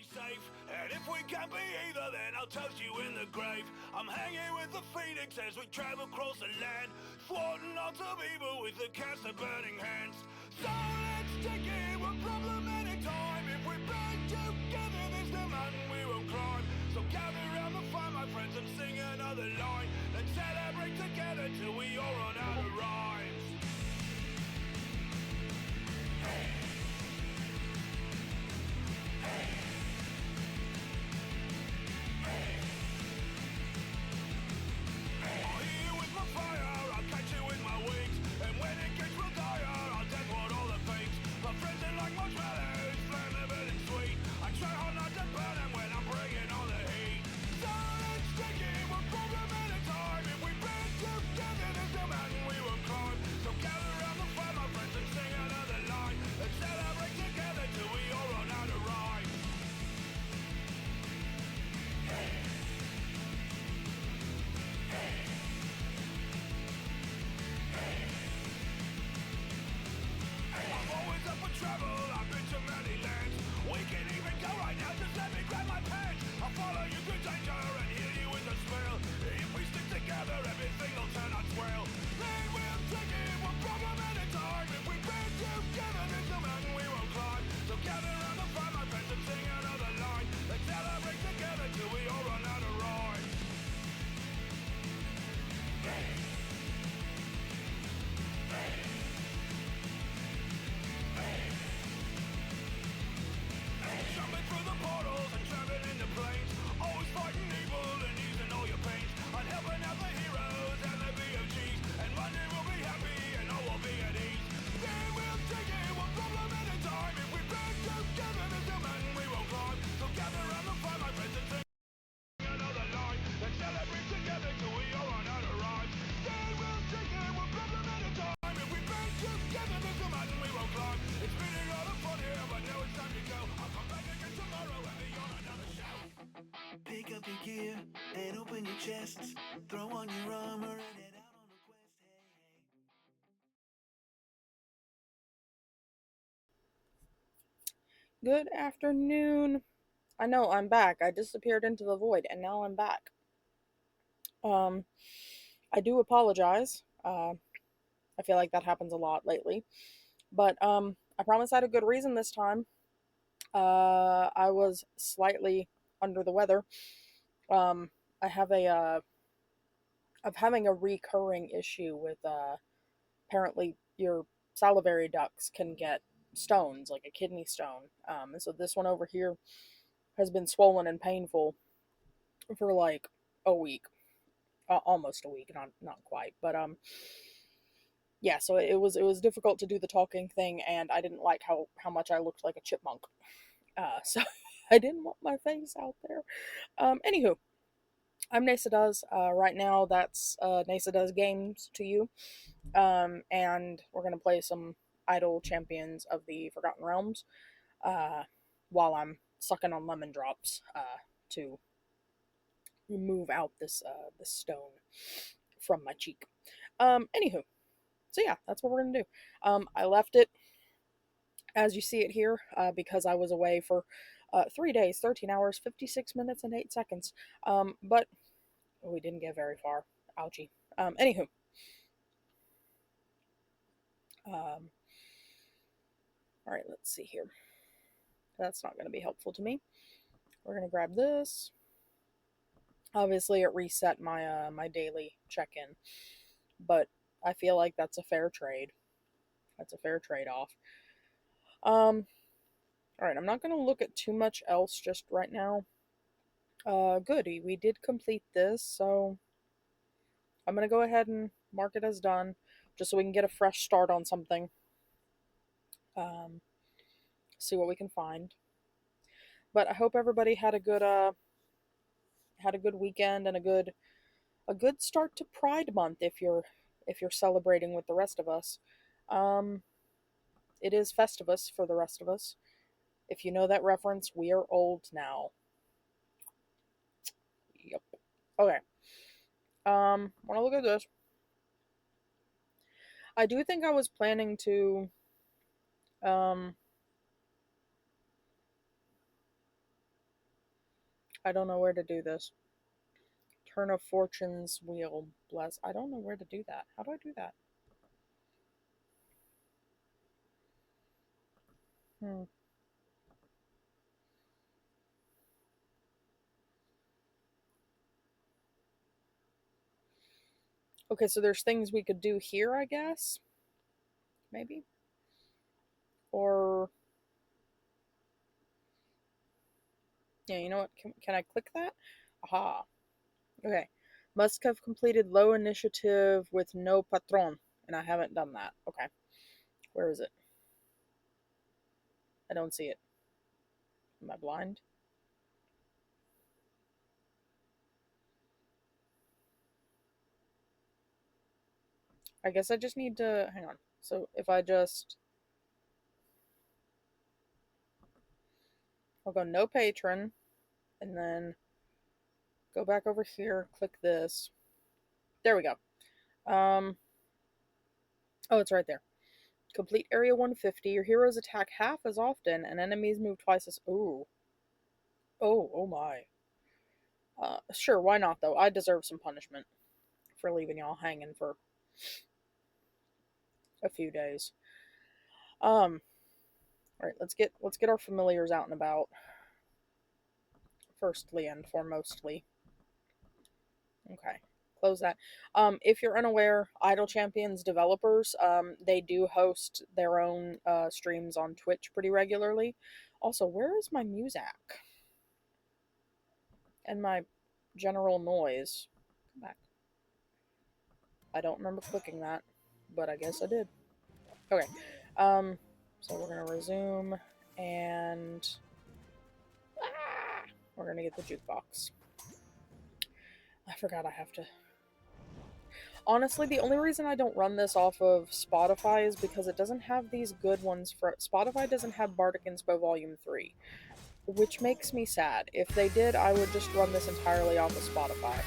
be safe, and if we can't be either, then I'll toast you in the grave. I'm hanging with the phoenix as we travel across the land, thwarting odds of evil with the cast of burning hands. So let's take it one problem at a time. If we band together, there's no mountain we won't climb. So gather round the fire, my friends, and sing another line, and celebrate together till we all run out of rhymes. Hey. Pick up your gear and open your chests. Throw on your armor and head out on a quest. Hey, hey. Good afternoon. I know I'm back. I disappeared into the void and now I'm back. I do apologize. I feel like that happens a lot lately. But I promise I had a good reason this time. I was slightly under the weather. I have I'm having a recurring issue with apparently your salivary ducts can get stones, like a kidney stone. And so this one over here has been swollen and painful for like a week, almost a week, not quite, but yeah. So it was difficult to do the talking thing, and I didn't like how much I looked like a chipmunk. So I didn't want my face out there. Anywho, I'm Nasa Does. Right now, that's Nasa Does Games to you. And we're gonna play some Idle Champions of the Forgotten Realms. While I'm sucking on lemon drops to remove out this stone from my cheek. Anywho, so yeah, that's what we're gonna do. I left it as you see it here because I was away for 3 days, 13 hours, 56 minutes, and 8 seconds. But we didn't get very far. Ouchie. Anywho. All right, let's see here. That's not going to be helpful to me. We're going to grab this. Obviously, it reset my daily check-in, but I feel like that's a fair trade. That's a fair trade-off. All right, I'm not going to look at too much else just right now. Good, we did complete this, so I'm going to go ahead and mark it as done, just so we can get a fresh start on something. See what we can find. But I hope everybody had a good weekend and a good start to Pride Month if you're celebrating with the rest of us. It is Festivus for the rest of us. If you know that reference, we are old now. Yep. Okay. Wanna look at this. I do think I was planning to I don't know where to do this. Turn of Fortune's wheel. Bless. I don't know where to do that. How do I do that? Okay, so there's things we could do here, I guess? Maybe? Or... Yeah, you know what? Can I click that? Aha. Okay. Must have completed low initiative with no patron. And I haven't done that. Okay. Where is it? I don't see it. Am I blind? I guess I just need to... Hang on. So if I just... I'll go no patron. And then go back over here. Click this. There we go. Oh, it's right there. Complete area 150. Your heroes attack half as often, and enemies move twice as... Ooh. Oh my. Sure, why not, though? I deserve some punishment for leaving y'all hanging for a few days. Alright, let's get our familiars out and about. Firstly and foremostly. Okay. Close that. If you're unaware, Idle Champions developers, they do host their own streams on Twitch pretty regularly. Also, where is my music? And my general noise? Come back. I don't remember clicking that, but I guess I did. Okay. So we're gonna resume, and we're gonna get the jukebox. I forgot I have to... Honestly, the only reason I don't run this off of Spotify is because it doesn't have these good ones for... Spotify doesn't have Bardic Inspo Volume 3, which makes me sad. If they did, I would just run this entirely off of Spotify.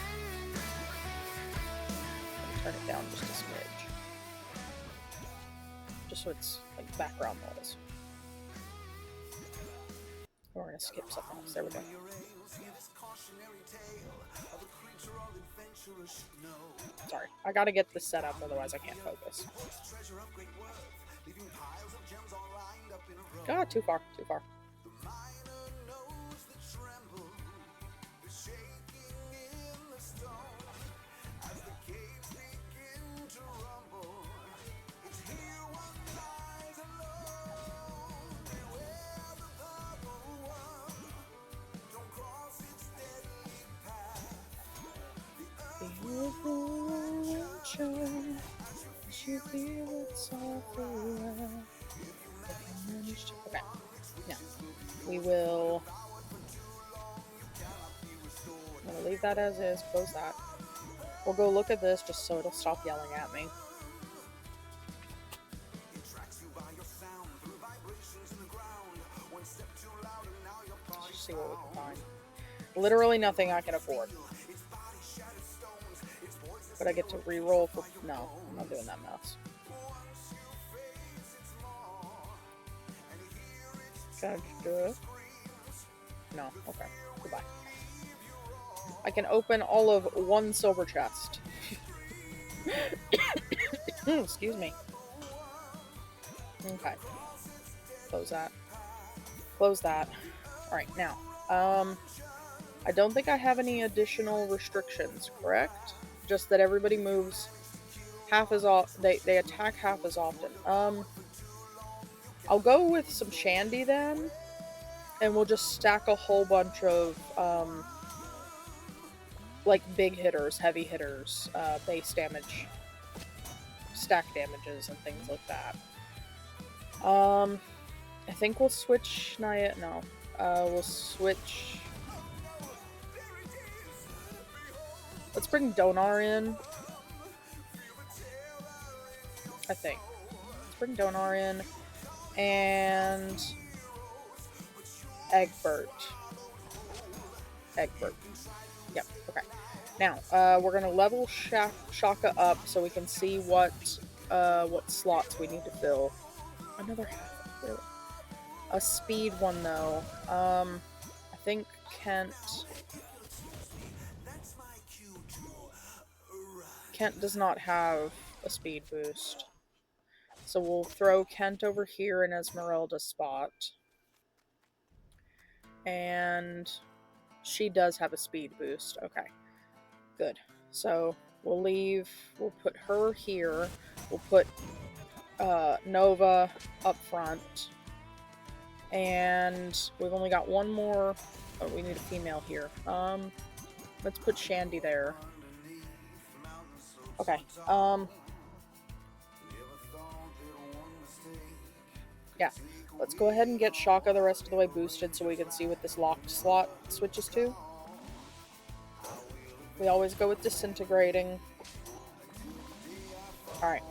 Turn it down just a smidge. Just so it's like background noise. We're gonna skip something else. There we go. Sorry, I gotta get this set up, otherwise I can't focus. God, too far, too far. Okay, now we will... I'm gonna leave that as is, close that. We'll go look at this just so it'll stop yelling at me. Let's just see what we can find. Literally nothing I can afford. But I get to re-roll for... No, I'm not doing that mess. Can I just do it? No, okay. Goodbye. I can open all of one silver chest. Excuse me. Okay. Close that. Close that. Alright, now. I don't think I have any additional restrictions, correct? Just that everybody moves half as often. They attack half as often. I'll go with some Shandy then, and we'll just stack a whole bunch of like big hitters, heavy hitters, base damage, stack damages, and things like that. I think we'll switch Naya. No, we'll switch. Let's bring Donar in. I think. Let's bring Donar in. And... Egbert. Yep, okay. Now, we're gonna level Shaka up so we can see what slots we need to fill. Another half, really. A speed one, though. I think Kent. Kent does not have a speed boost. So we'll throw Kent over here in Esmeralda's spot. And she does have a speed boost. Okay, good. So we'll put her here. We'll put Nova up front. And we've only got one more. Oh, we need a female here. Let's put Shandy there. Okay. Yeah. Let's go ahead and get Shaka the rest of the way boosted so we can see what this locked slot switches to. We always go with disintegrating. Alright.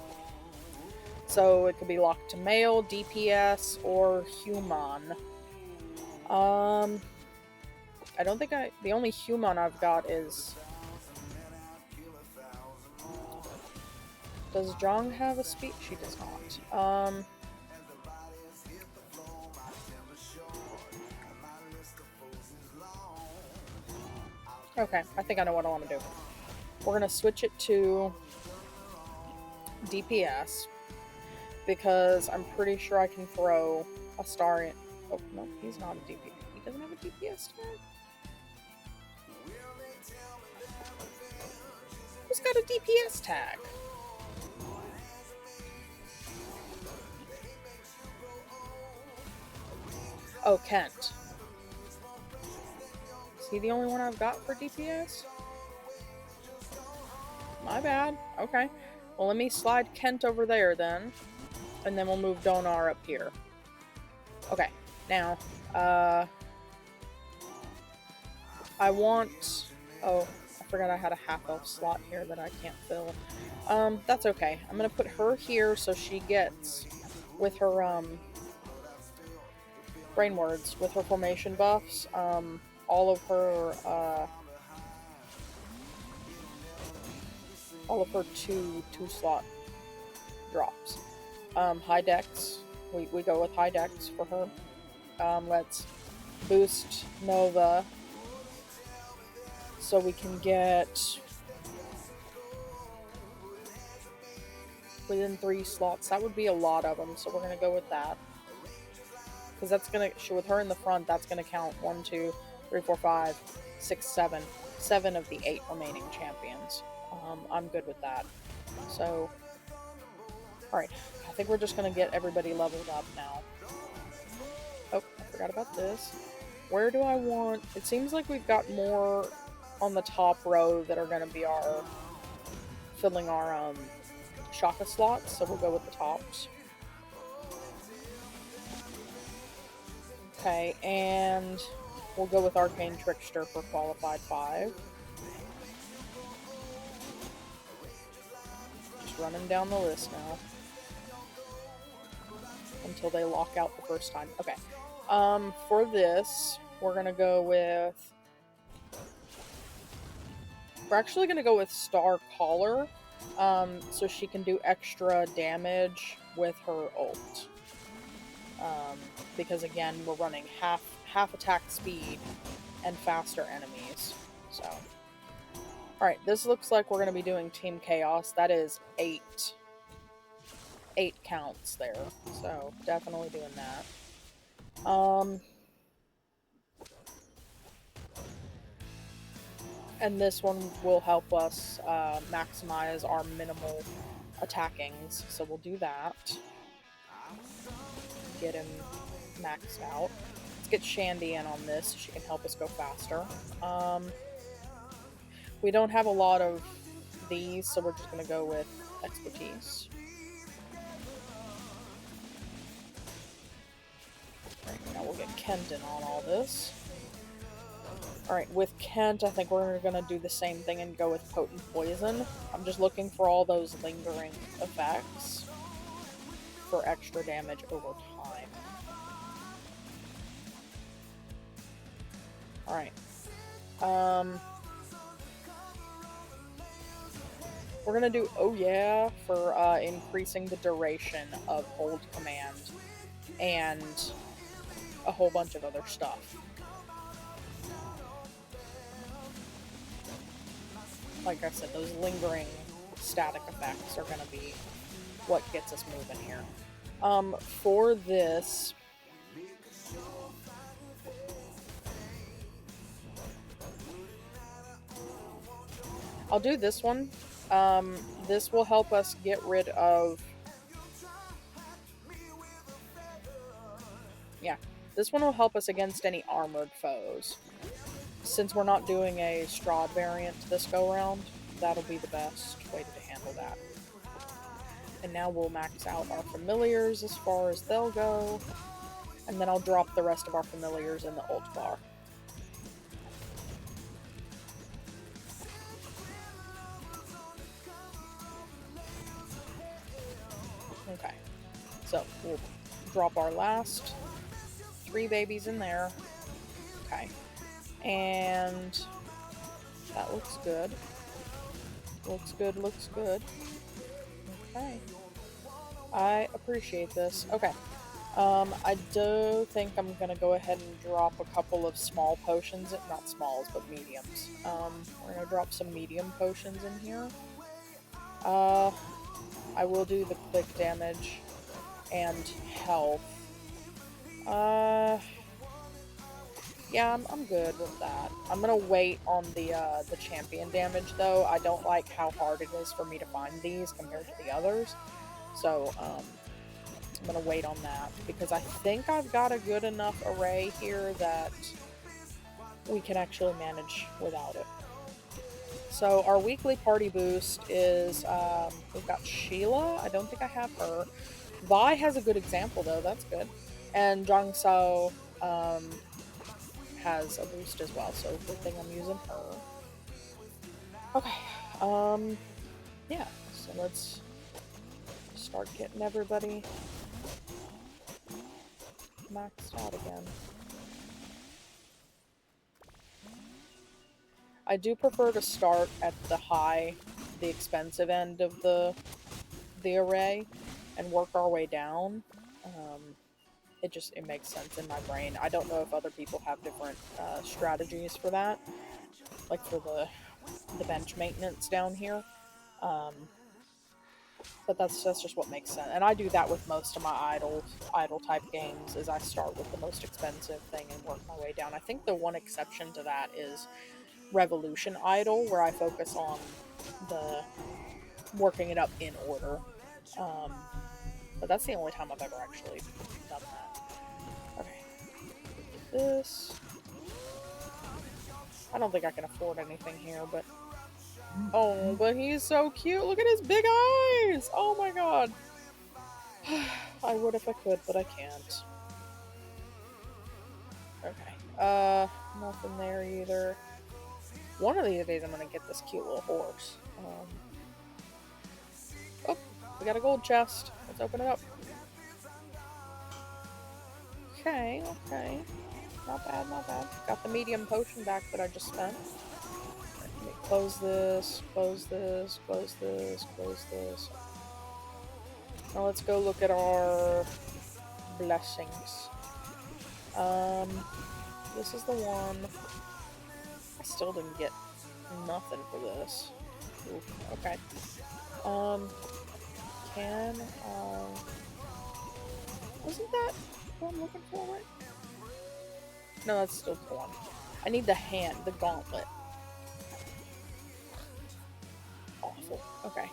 So it could be locked to male, DPS, or human. I don't think the only human I've got is... Does Zhang have a speed? She does not. Okay, I think I know what I want to do. We're going to switch it to DPS, because I'm pretty sure I can throw a star in... Oh, no, he's not a DPS. He doesn't have a DPS tag? Who's got a DPS tag? Oh, Kent. Is he the only one I've got for DPS? My bad. Okay. Well, let me slide Kent over there then. And then we'll move Donar up here. Okay. Now, I want... Oh, I forgot I had a half-elf slot here that I can't fill. That's okay. I'm gonna put her here so she gets, with her, brain words, with her formation buffs, all of her two-slot drops. High dex. We go with high dex for her. Let's boost Nova so we can get within 3 slots. That would be a lot of them, so we're going to go with that. Because that's going to, with her in the front, that's going to count 1, 2, 3, 4, 5, 6, 7. 7 of the 8 remaining champions. I'm good with that. So, alright. I think we're just going to get everybody leveled up now. Oh, I forgot about this. Where do I want... It seems like we've got more on the top row that are going to be our... filling our, Shaka slots, so we'll go with the tops. Okay, and we'll go with Arcane Trickster for qualified 5. Just running down the list now. Until they lock out the first time. Okay. For this, we're gonna go with... We're actually gonna go with Star Caller, so she can do extra damage with her ult. Because again, we're running half attack speed and faster enemies. So, alright, this looks like we're going to be doing Team Chaos. That is 8 counts there. So, definitely doing that. And this one will help us maximize our minimal attackings. So we'll do that. Get him maxed out. Let's get Shandy in on this so she can help us go faster. We don't have a lot of these, so we're just going to go with expertise. Right, now we'll get Kent in on all this. Alright, with Kent, I think we're going to do the same thing and go with Potent Poison. I'm just looking for all those lingering effects for extra damage over time. Alright. We're going to do Oh Yeah for increasing the duration of Hold Command and a whole bunch of other stuff. like I said, those lingering static effects are going to be what gets us moving here. For this, I'll do this one. This will help us get rid of... Yeah, this one will help us against any armored foes. Since we're not doing a Strahd variant this go-round, that'll be the best way to handle that. And now we'll max out our familiars as far as they'll go, and then I'll drop the rest of our familiars in the ult bar. Okay, so we'll drop our last 3 babies in there. Okay, and that looks good. Looks good, looks good. Okay, I appreciate this. Okay, I do think I'm gonna go ahead and drop a couple of small potions, not smalls, but mediums. We're gonna drop some medium potions in here. I will do the click damage and health. Yeah, I'm good with that. I'm gonna wait on the champion damage, though. I don't like how hard it is for me to find these compared to the others. So, I'm gonna wait on that, because I think I've got a good enough array here that we can actually manage without it. So, our weekly party boost is, we've got Sheila. I don't think I have her. Vi has a good example, though. That's good. And Zhang Sao, has a boost as well, so good thing I'm using her. Okay, yeah, so let's start getting everybody maxed out again. I do prefer to start at the expensive end of the array and work our way down. It makes sense in my brain. I don't know if other people have different strategies for that, like for the bench maintenance down here. But that's just what makes sense. And I do that with most of my idle type games, is I start with the most expensive thing and work my way down. I think the one exception to that is Revolution Idol, where I focus on the working it up in order. But that's the only time I've ever actually done that. Okay. This. I don't think I can afford anything here, but... Oh, but he's so cute! Look at his big eyes! Oh my god! I would if I could, but I can't. Okay. Nothing there either. One of these days I'm gonna get this cute little horse. Oh, we got a gold chest. Let's open it up. Okay, okay. Not bad, not bad. Got the medium potion back that I just spent. Let me close this, close this, close this, close this. Now let's go look at our blessings. This is the one. I still didn't get nothing for this. Oof, okay. Can I... Wasn't that what I'm looking for, right? No, that's still the one. I need the hand, the gauntlet. Awful. Okay.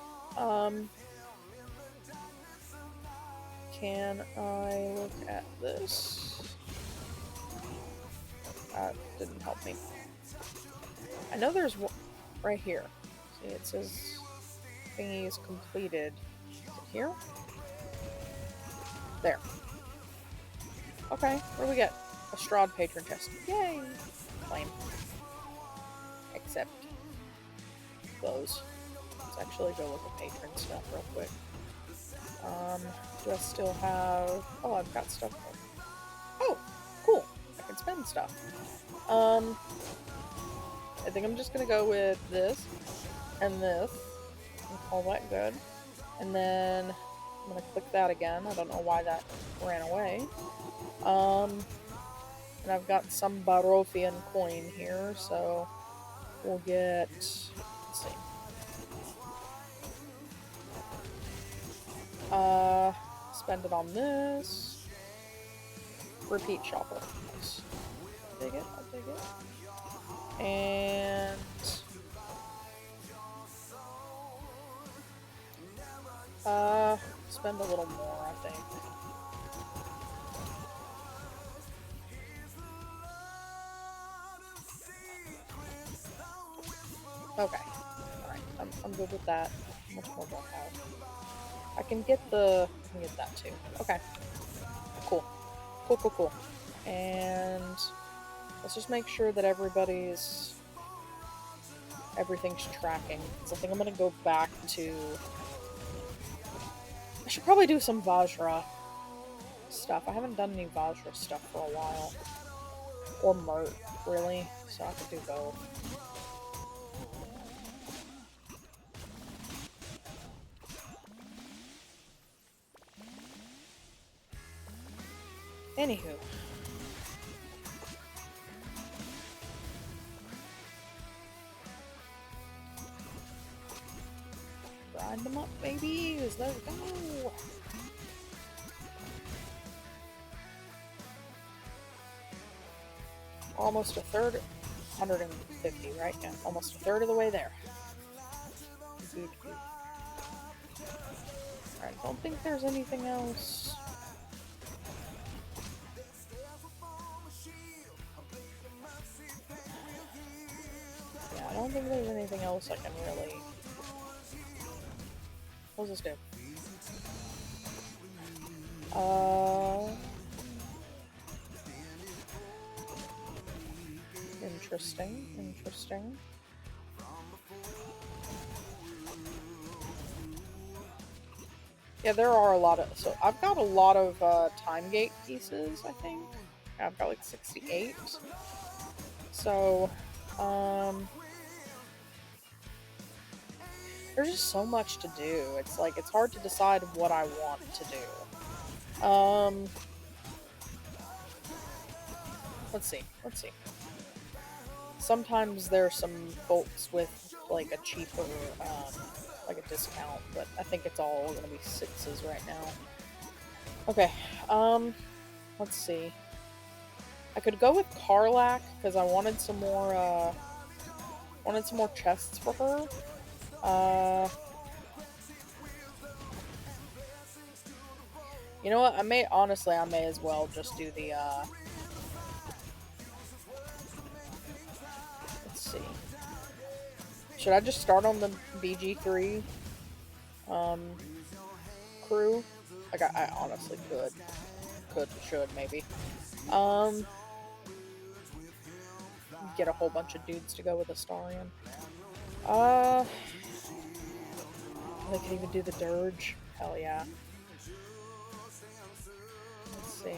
Can I look at this? That didn't help me. I know there's one right here. See, it says thingy is completed. Is it here? There. Okay, what do we get? A Strahd patron chest. Yay! Claim. Except those. Let's actually go look at patron stuff real quick. Do I still have... Oh, I've got stuff there. Oh, cool. I can spend stuff. I think I'm just gonna go with this and this and call that good. And then I'm gonna click that again. I don't know why that ran away. And I've got some Barofian coin here, so we'll get let's see. Spend it on this. Repeat shopper. Nice. I'll dig it, I'll dig it. And spend a little more, I think. Okay. Alright, I'm good with that. How much more do I have? I can get that too. Okay. Cool. Cool. And let's just make sure that everything's tracking. So I think I'm gonna go back to... I should probably do some Vajra stuff. I haven't done any Vajra stuff for a while. Or Mert, really. So I could do both. Anywho. Grind them up, babies! Let's go! Almost a third, 150, right? Yeah, almost a third of the way there. Good. Alright, I don't think there's anything else. Yeah, I don't think there's anything else I can really... What does this do? Interesting. Yeah, there are a lot of... So, I've got a lot of time gate pieces, I think. I've got like 68. So, there's just so much to do. It's like, it's hard to decide what I want to do. Let's see. Sometimes there's some folks with, like, a cheaper, like a discount, but I think it's all gonna be 6s right now. Okay, let's see. I could go with Karlak, because I wanted some more chests for her. You know what, I may as well just do the, let's see. Should I just start on the BG3, crew? Like, I honestly should, maybe. Get a whole bunch of dudes to go with Astarion. They could even do the Dirge. Hell yeah. Let's see.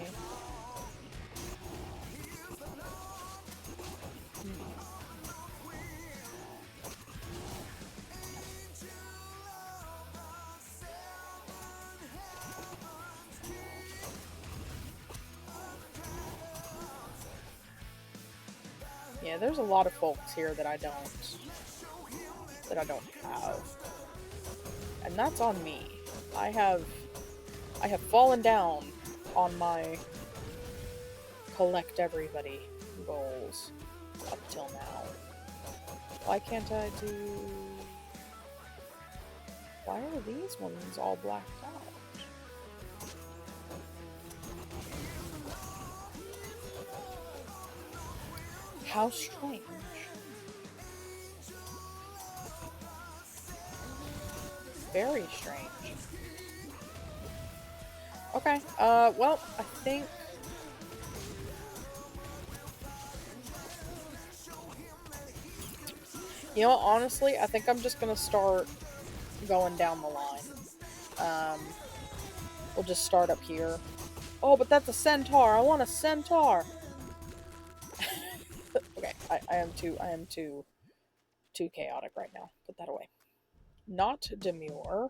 Yeah, there's a lot of folks here that I don't have. And that's on me. I have fallen down on my collect everybody goals up till now. Why can't I do... Why are these ones all blacked out? How strange. Very strange. Okay, well, I think... You know what, honestly, I think I'm just gonna start going down the line. We'll just start up here. Oh, but that's a centaur! I want a centaur! Okay, I am too chaotic right now. Put that away. Not demure.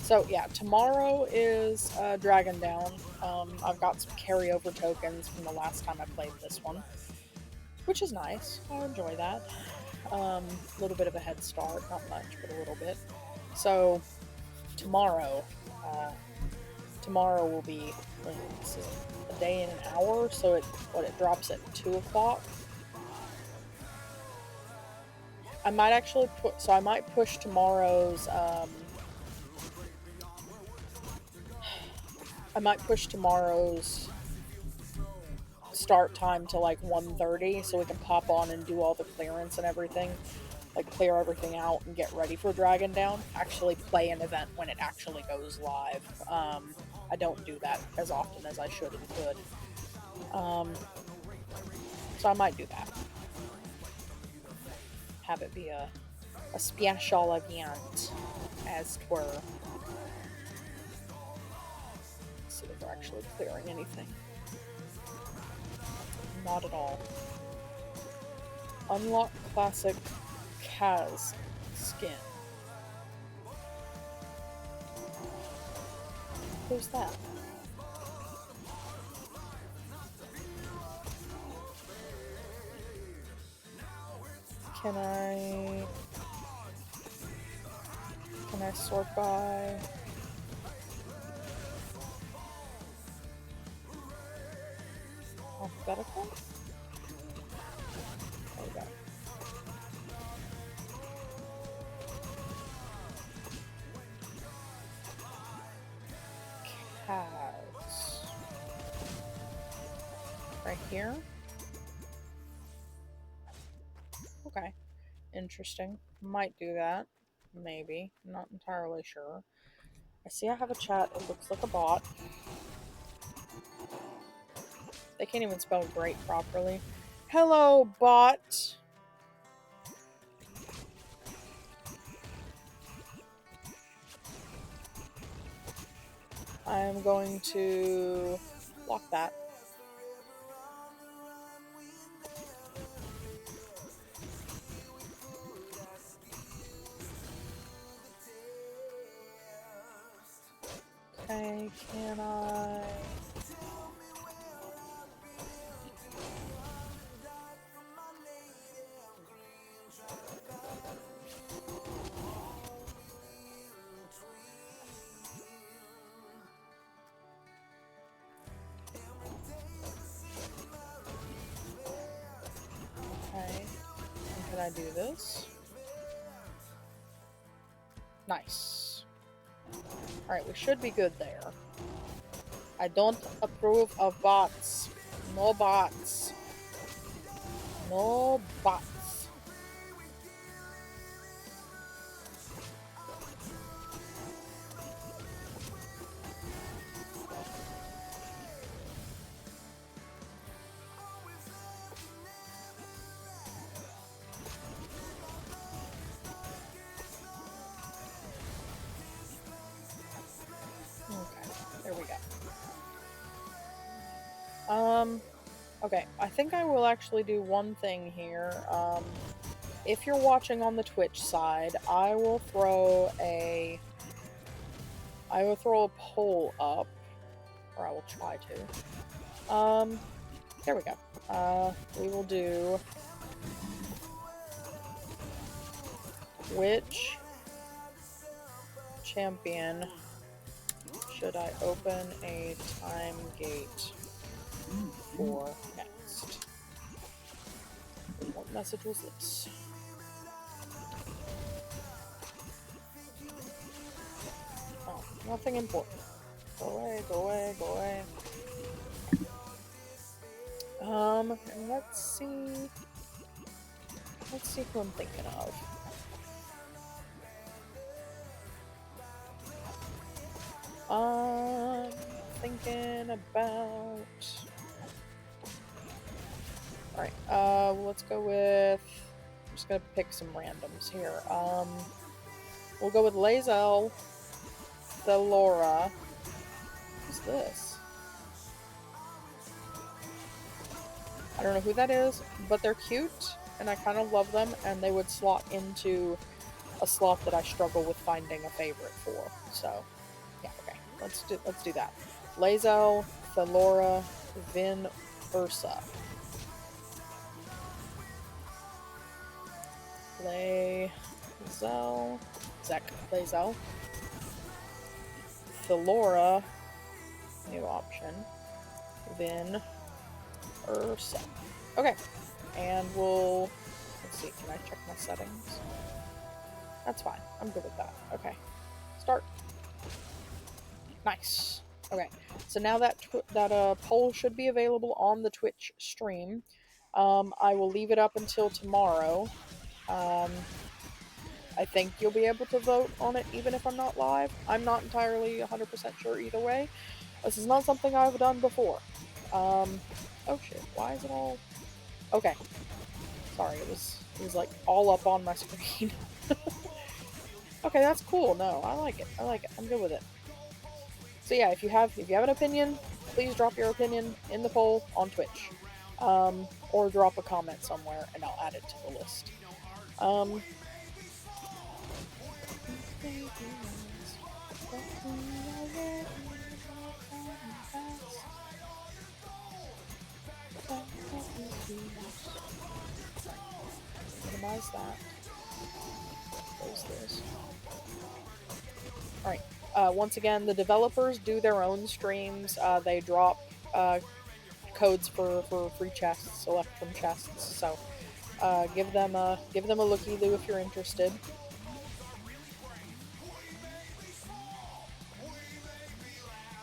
So yeah, tomorrow is DragonDown. I've got some carryover tokens from the last time I played this one, which is nice. I enjoy that. A little bit of a head start, not much, but a little bit. So tomorrow, uh, tomorrow will be, this is a day and an hour, so it drops at 2 o'clock. I might actually I might push tomorrow's, start time to like 1:30 so we can pop on and do all the clearance and everything. Like clear everything out and get ready for DragonDown. Actually play an event when it actually goes live. I don't do that as often as I should and could. So I might do that. Have it be a special event, as 'twere. Let's see if we're actually clearing anything. Not at all. Unlock classic Kaz skin. Who's that? Can I sort by alphabetical? There we go. Kaz. Right here? Okay. Interesting. Might do that. Maybe. Not entirely sure. I see I have a chat. It looks like a bot. They can't even spell great properly. Hello, bot! I'm going to lock that. Okay, can I... Okay, and can I do this? Nice. Alright, we should be good there. I don't approve of bots. No bots. No bots. There we go. Okay, I think I will actually do one thing here. If you're watching on the Twitch side, I will throw a poll up, or I will try to. There we go. We will do which champion should I open a time gate for next? What message was this? Oh, nothing important. Go away, go away, go away. Let's see. Let's see who I'm thinking of. Thinking about... Alright, let's go with... I'm just gonna pick some randoms here. We'll go with Lae'zel, Thelora. Who's this? I don't know who that is, but they're cute, and I kind of love them, and they would slot into a slot that I struggle with finding a favorite for, so... Yeah, okay. Let's do that. Lae'zel, Thalora, Vin, Ursa. Lae'zel, Lae'zel, Thalora, new option, Vin, Ursa. Okay, and we'll, let's see, can I check my settings? That's fine, I'm good with that. Okay, start. Nice. Okay, so now that poll should be available on the Twitch stream. I will leave it up until tomorrow. I think you'll be able to vote on it even if I'm not live. I'm not entirely 100% sure either way. This is not something I've done before. Oh shit, why is it all... Okay. Sorry, it was like all up on my screen. Okay, that's cool. No, I like it. I'm good with it. So yeah, if you have an opinion, please drop your opinion in the poll on Twitch. Or drop a comment somewhere and I'll add it to the list. Minimize that. Close this. Alright. Once again, the developers do their own streams. They drop codes for free chests, select from chests. So give them a looky-loo if you're interested.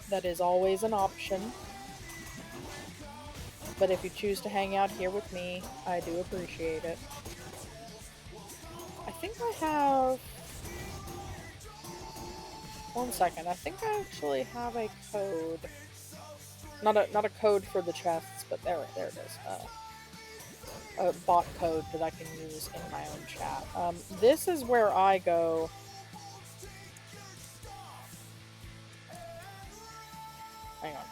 That is always an option. But if you choose to hang out here with me, I do appreciate it. I think I have... One second, I think I actually have a code. Not a code for the chests, but there it is. A bot code that I can use in my own chat. This is where I go. Hang on,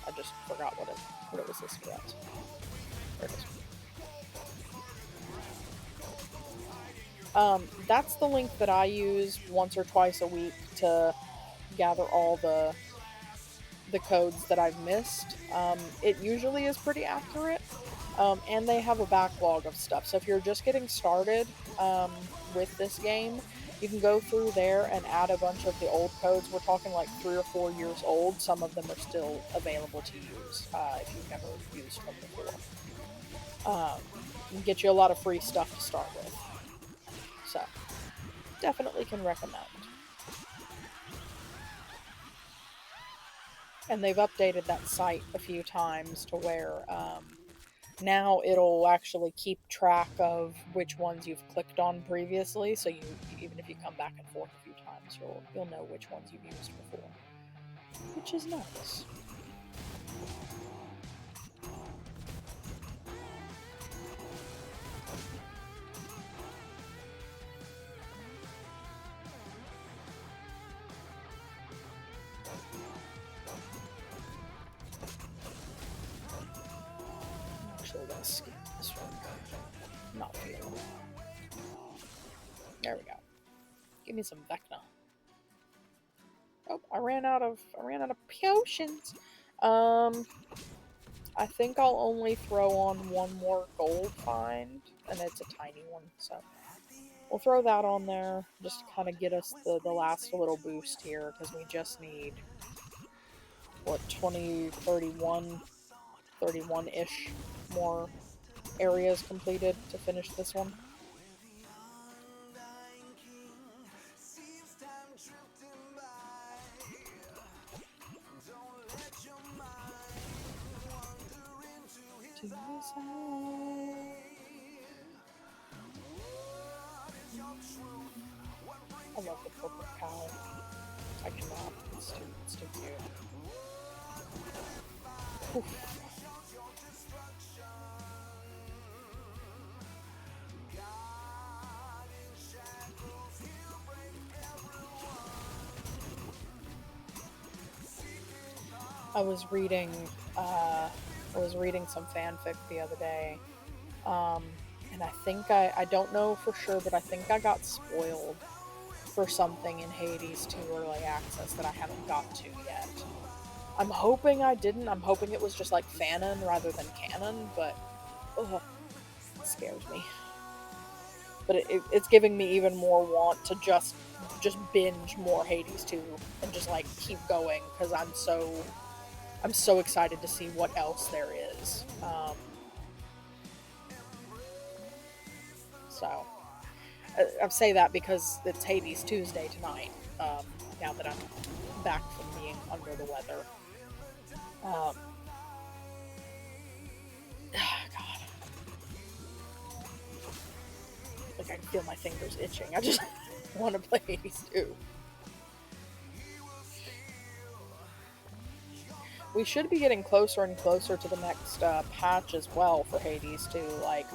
I just forgot what it was listed as. There it is. That's the link that I use once or twice a week to gather all the codes that I've missed. It usually is pretty accurate, and they have a backlog of stuff. So if you're just getting started with this game, you can go through there and add a bunch of the old codes. We're talking like 3 or 4 years old. Some of them are still available to use if you've never used them before. And get you a lot of free stuff to start with. So, definitely can recommend. And they've updated that site a few times to where now it'll actually keep track of which ones you've clicked on previously, so you even if you come back and forth a few times, you'll know which ones you've used before, which is nice. Let's skip this one. Not feeling it. There we go. Give me some Vecna. Oh, I ran out of potions. I think I'll only throw on one more gold find, and it's a tiny one, so we'll throw that on there just to kind of get us the last little boost here, because we just need what, 31-ish more areas completed to finish this one. I love the purple cow. I cannot. It's too cute. Oof. I was reading some fanfic the other day, and I think I don't know for sure, but I think I got spoiled for something in Hades 2 early access that I haven't got to yet. I'm hoping I didn't. I'm hoping it was just like fanon rather than canon, but ugh, it scares me. But it's giving me even more want to just binge more Hades 2 and just like keep going because I'm so excited to see what else there is. So I say that because it's Hades Tuesday tonight. Now that I'm back from being under the weather. God. Like I can feel my fingers itching. I just want to play Hades 2. We should be getting closer and closer to the next patch as well for Hades 2. Like,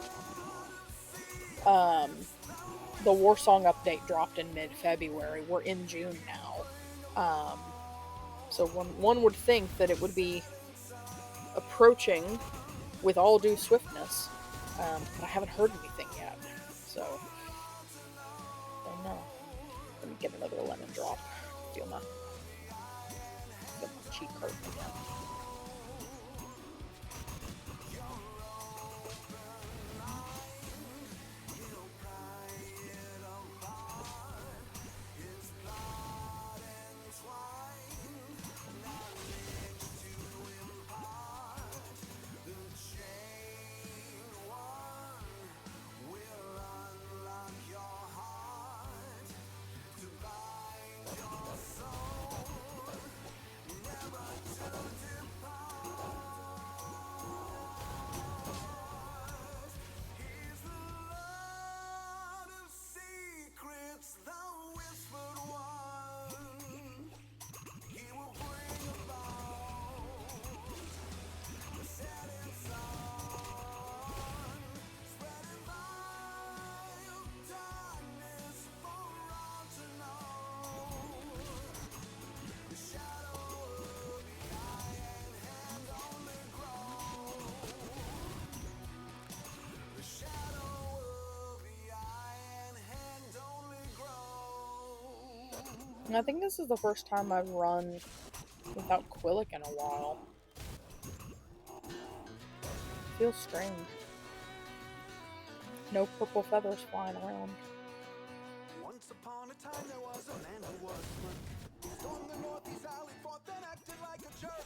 the Warsong update dropped in mid-February. We're in June now. So one would think that it would be approaching with all due swiftness. But I haven't heard anything yet. So, I don't know. Let me get another lemon drop. Feel my cheek hurt again. I think this is the first time I've run without Quillic in a while. Feels strange. No purple feathers flying around. Once upon a time there was a man who was smart. Stormed the northeast alley, fought then acted like a jerk.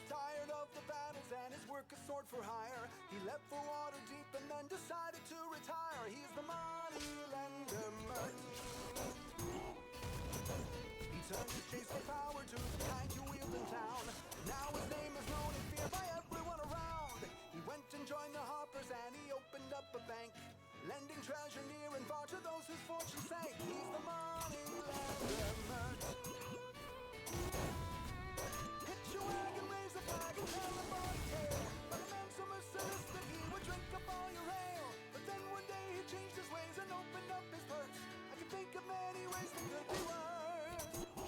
Tired of the battles and his work a sword for hire. He left for water deep and then decided to retire. He's the money lender merchant. He turned his chase for power to the kind you wield in town. Now his name is known and feared by everyone around. He went and joined the Harpers and he opened up a bank, lending treasure near and far to those whose fortune sank. He's the money lender merchant. Hitch your wagon, raise a flag and tell a body tale. But a man so merciless that he would drink up all your ale. But then one day he changed his ways and opened up his purse. I can think of many ways that could be worse.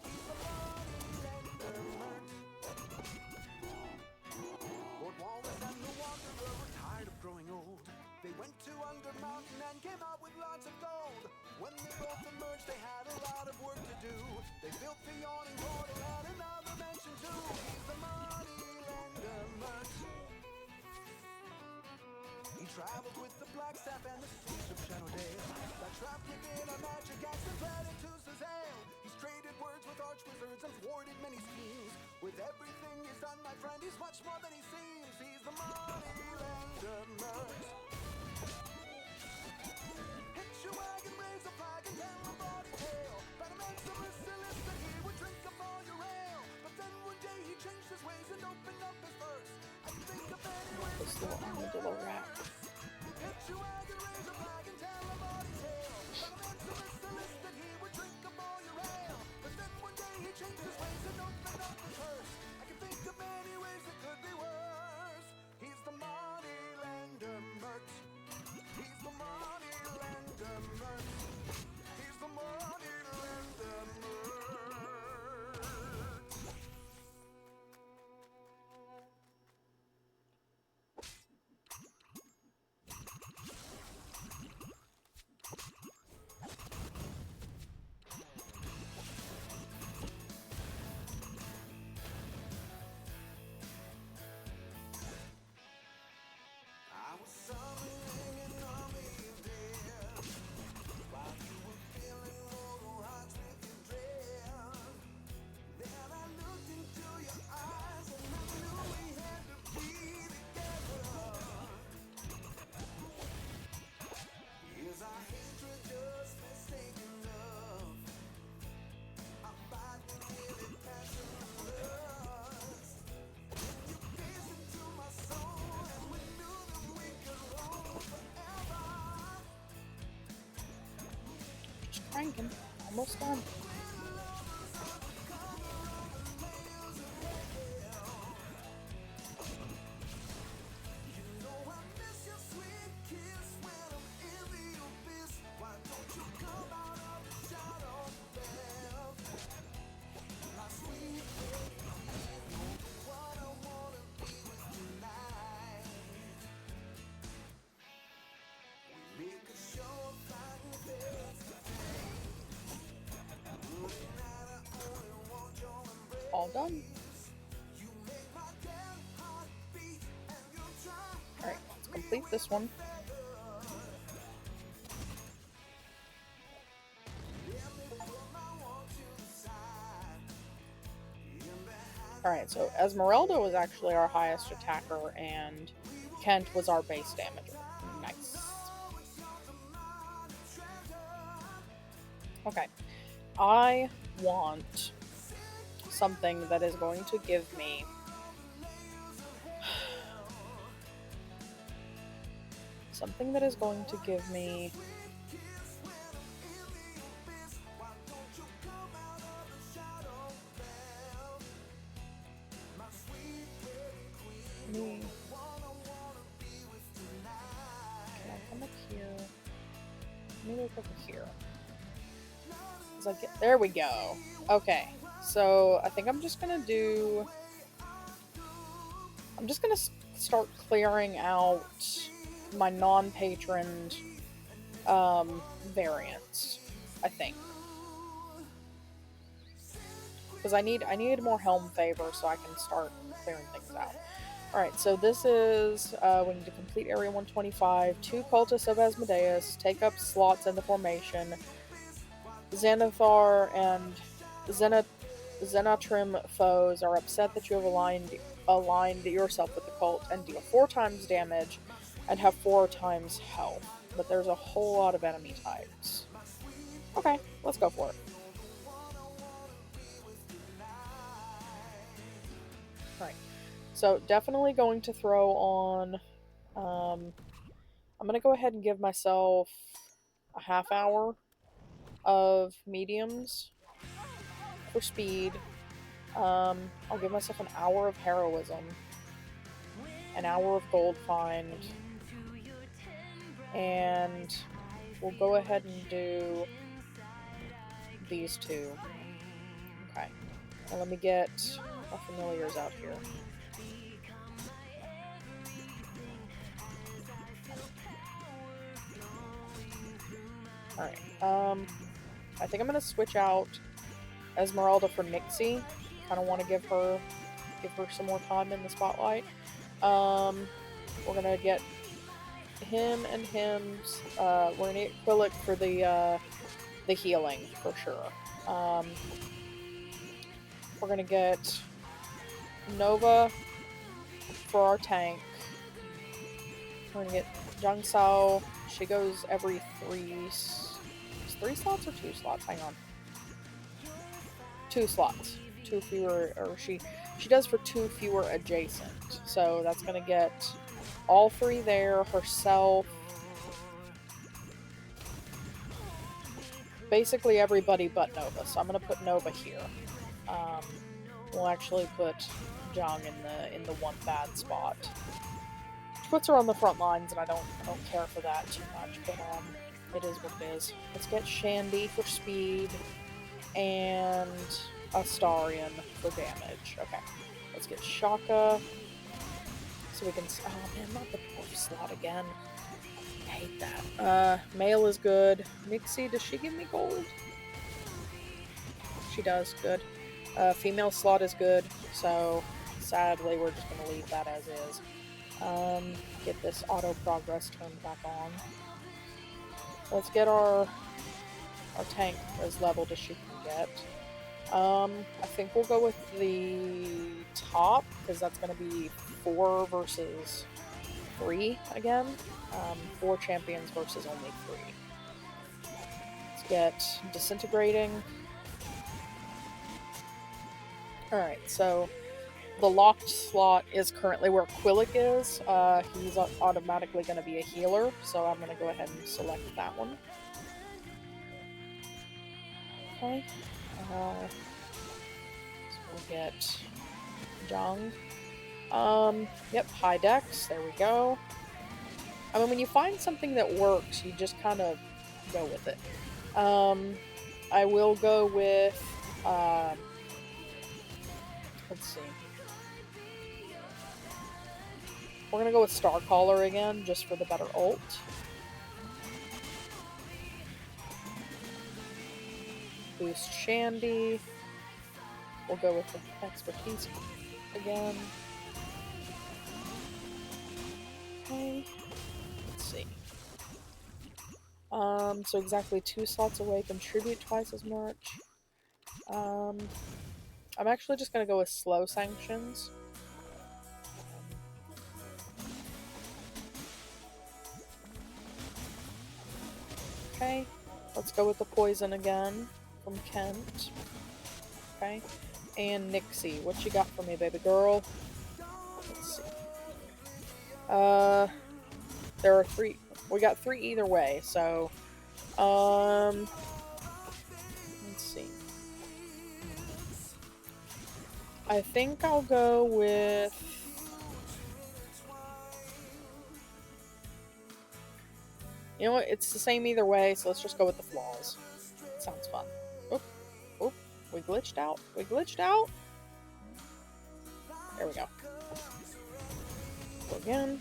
He's the money lender merchant. Lord Wallace and the Wanderer were tired of growing old. They went to Under Mountain and came out with lots of gold. When they both emerged, they had a lot of work to do. They built the yawning portal and another mansion too. He's the money lender merchant. He traveled with the Blackstaff and the Siege of Shadowdale. That trapped within a magic axe and fled into Sazale. He's traded words with arch-wizards and thwarted many schemes. With everything he's done, my friend, he's much more than he seems. He's the money lender merchant. Hitch your wagon, raise a flag and tell a body tale. But a man so merciless that he would drink up all your ale. But then one day he changed his ways and opened up his purse. I can think of any ways This little armadillo rat. hitch your wagon, raise a flag and tell a body tale. But a man so merciless that he would drink up all your ale. But then one day he changed his ways and opened up his purse. I can think of many ways it could be worse. He's the money lender merchant. He's the money lender merchant. He's the money lender merchant. thinking. Almost done. All done. Alright, let's complete this one. Alright, so Esmeralda was actually our highest attacker, and Kent was our base damager. Nice. Okay. I want something that is going to give me me. Can I come up here? Let me look over here. There we go. Okay, so I think I'm just gonna start clearing out my non-patroned variants, I think. Because I need more helm favor so I can start clearing things out. Alright, so this is, we need to complete Area 125, 2 cultists of Asmodeus, take up slots in the formation, Xanathar and Xenatrim foes are upset that you have aligned yourself with the cult and deal 4 times damage and have 4 times health. But there's a whole lot of enemy types. Okay, let's go for it. Right. So definitely going to throw on, I'm going to go ahead and give myself a half hour of mediums for speed. I'll give myself an hour of heroism, an hour of gold find, and we'll go ahead and do these 2. Okay. Now let me get my familiars out here. Alright, I think I'm gonna switch out Esmeralda for Nixie. Kind of want to give her some more time in the spotlight. We're gonna get him and him's. We're gonna get Quillic for the healing for sure. We're gonna get Nova for our tank. We're gonna get Jung Sao. She goes every 3 slots or 2 slots? Hang on. 2 slots. 2 fewer, or she does for 2 fewer adjacent. So that's gonna get all 3 there, herself. Basically everybody but Nova. So I'm gonna put Nova here. We'll actually put Jung in the one bad spot. Which puts her on the front lines, and I don't care for that too much, but it is what it is. Let's get Shandy for speed and Astarion for damage. Okay. Let's get Shaka. So we can... Oh man, not the dwarf slot again. I hate that. Male is good. Nixie, does she give me gold? She does. Good. Female slot is good. So, sadly, we're just going to leave that as is. Get this auto progress turned back on. Let's get our tank as leveled as she can get. I think we'll go with the top, because that's going to be 4 versus 3 again. 4 champions versus only 3. Let's get Disintegrating. Alright, so the locked slot is currently where Quillic is. He's automatically going to be a healer, so I'm going to go ahead and select that one. Okay. So we'll get Jung. Yep, high dex. There we go. I mean, when you find something that works, you just kind of go with it. I will go with, let's see. We're gonna go with Starcaller again, just for the better ult. Boost Shandy. We'll go with the expertise again. Okay. Let's see. So exactly 2 slots away, contribute twice as much. I'm actually just gonna go with slow sanctions. Okay, let's go with the poison again from Kent. Okay, and Nixie, what you got for me, baby girl? Let's see. There are 3. We got 3 either way, so let's see. I think I'll go with... You know what? It's the same either way, so let's just go with the flaws. Sounds fun. Oop. Oop. We glitched out. We glitched out. There we go. Go again.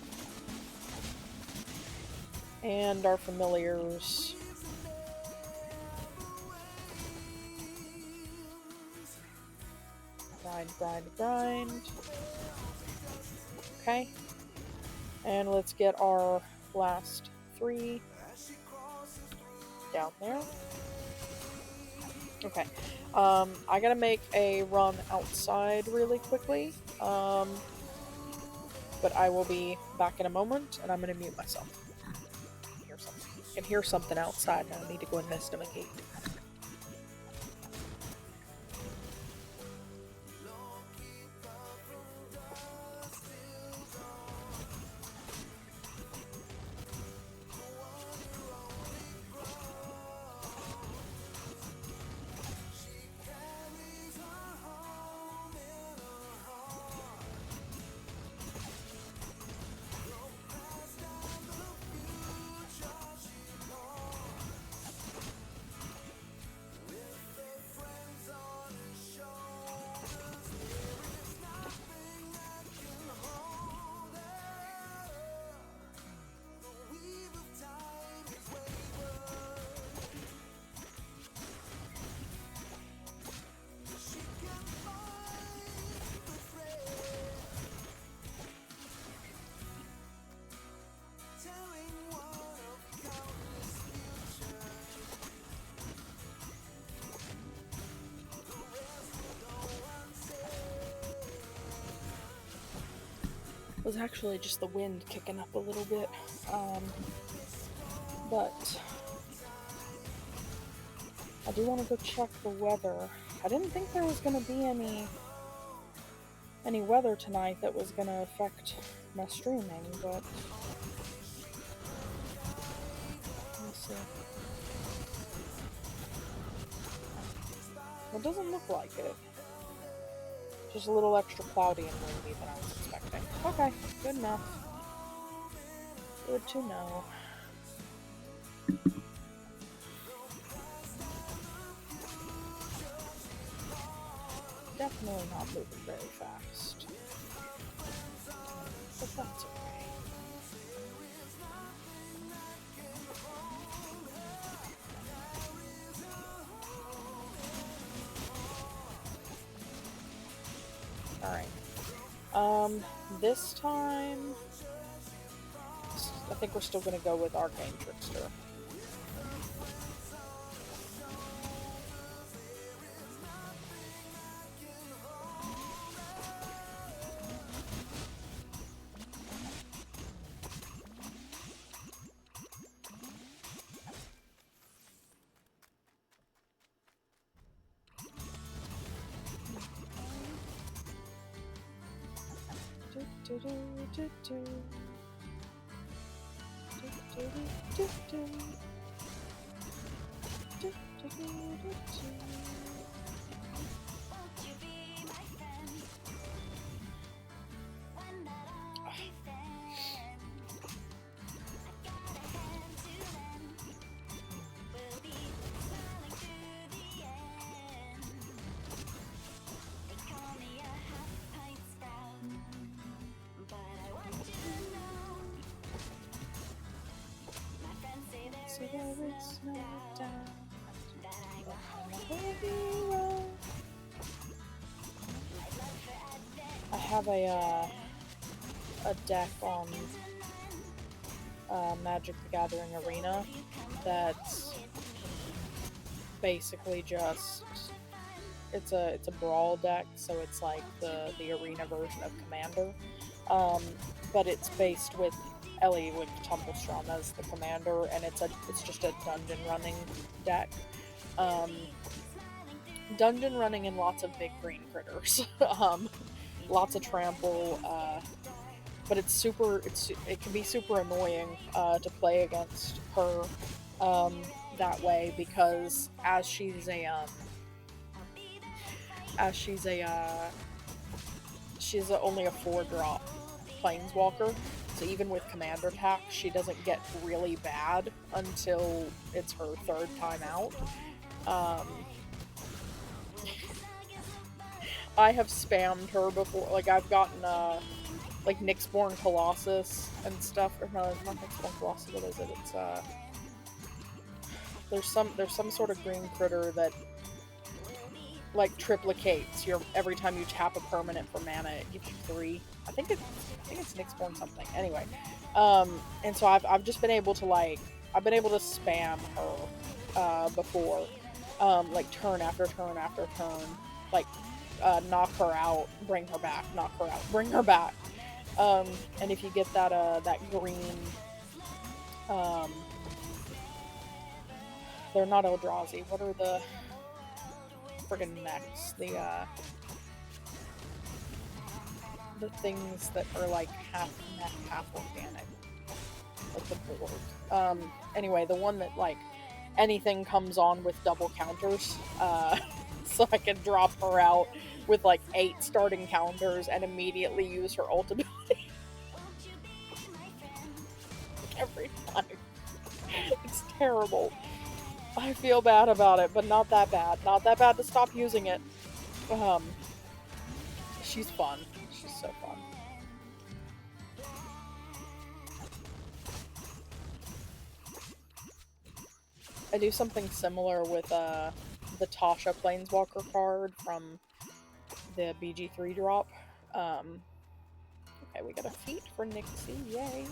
And our familiars. Grind, grind, grind. Okay. And let's get our last 3 down there. Okay. I gotta make a run outside really quickly. But I will be back in a moment, and I'm gonna mute myself. I can hear something outside, and I need to go investigate. It was actually just the wind kicking up a little bit, but I do want to go check the weather. I didn't think there was going to be any weather tonight that was going to affect my streaming, but let's see. It doesn't look like it. Just a little extra cloudy and windy than I was expecting. Okay, good enough. Good to know. Definitely not moving very fast. But that's okay. Alright. This time, I think we're still gonna go with Arcane Trickster. So there is no doubt that I'm a hero. I have a deck on Magic the Gathering Arena that's basically just it's a brawl deck, so it's like the arena version of Commander, but it's based with Ellie with Tumblestrom as the commander, and it's just a dungeon running deck. Dungeon running and lots of big green critters, lots of trample, but it can be super annoying to play against her that way, because as she's only a 4-drop planeswalker, so even with commander attack, she doesn't get really bad until it's her 3rd time out. I have spammed her before, like I've gotten like Nyxborn Colossus and stuff, or no, it's not Nyxborn Colossus, what is it? It's there's some sort of green critter that like triplicates every time you tap a permanent for mana, it gives you 3. I think it's Nyxborn something. Anyway, and so I've just been able to spam her before, like turn after turn after turn, like knock her out, bring her back, knock her out, bring her back. And if you get that green, they're not Eldrazi. What are the friggin' mechs? The things that are like half mech, half organic, like the board. Anyway, the one that like anything comes on with double counters, so I can drop her out with like 8 starting counters and immediately use her ult ability. Every time. It's terrible. I feel bad about it, but not that bad. Not that bad to stop using it. She's fun. She's so fun. I do something similar with the Tasha Planeswalker card from the BG3 drop. Okay, we got a feat for Nixie, yay.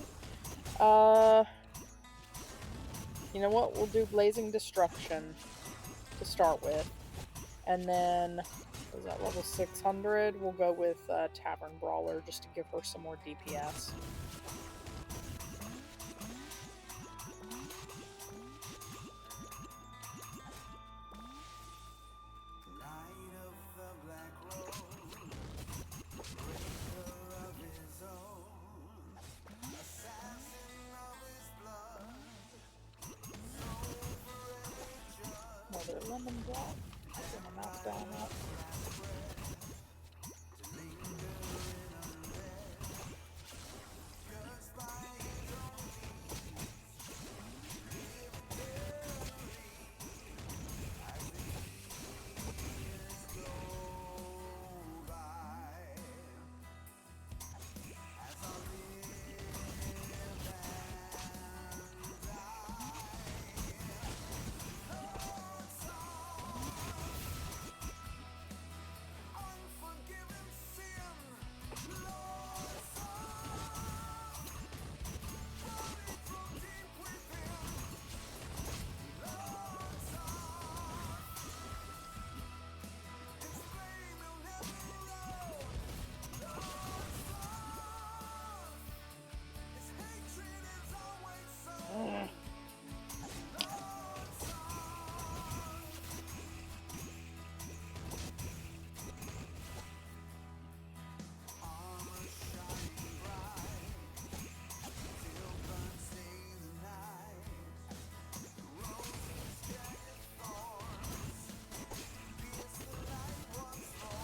You know what? We'll do Blazing Destruction to start with. And then, is that level 600? We'll go with Tavern Brawler just to give her some more DPS. Another lemon block. Bring the mouth down up.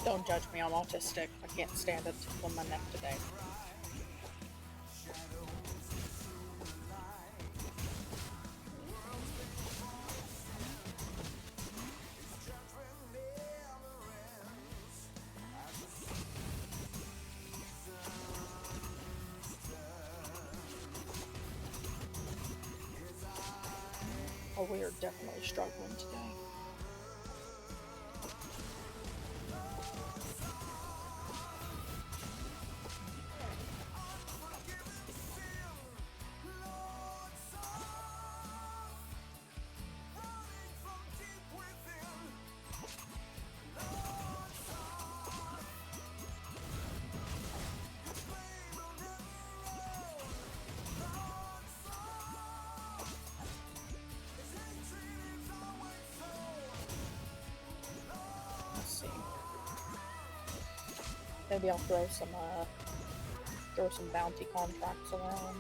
Don't judge me, I'm autistic. I can't stand it on my neck today. Oh, we are definitely struggling today. Let's see. Maybe I'll throw some bounty contracts around.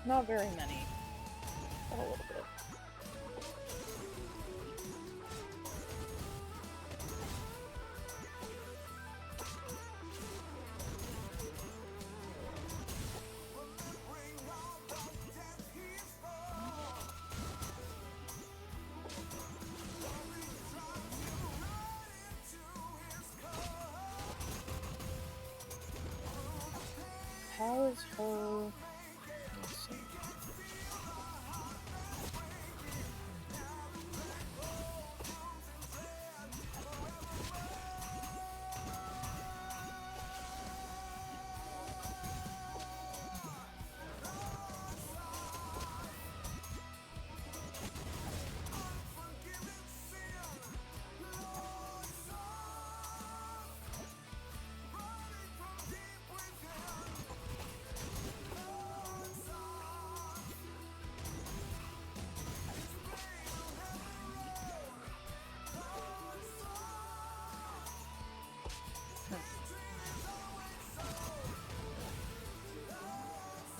Not very many, but a little bit. How is her... Let's see.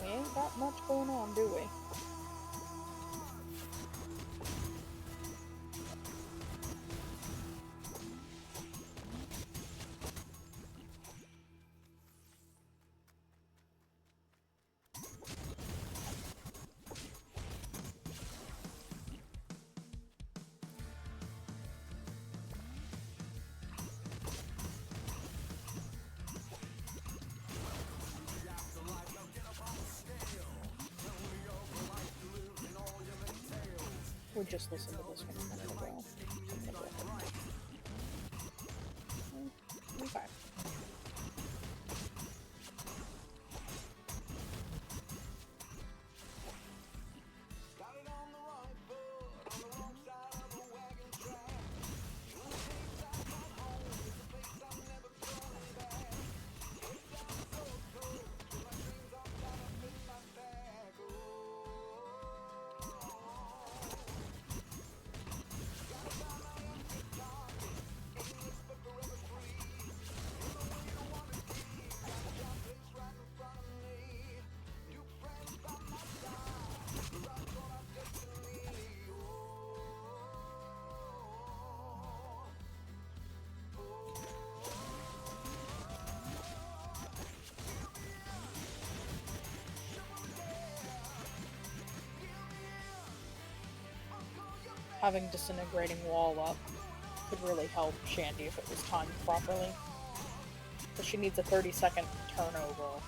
We ain't got much going on, do we? We just listened to this one a minute ago. Okay. Having disintegrating wall up could really help Shandy if it was timed properly. But she needs a 30-second turnover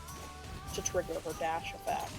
to trigger her dash effect.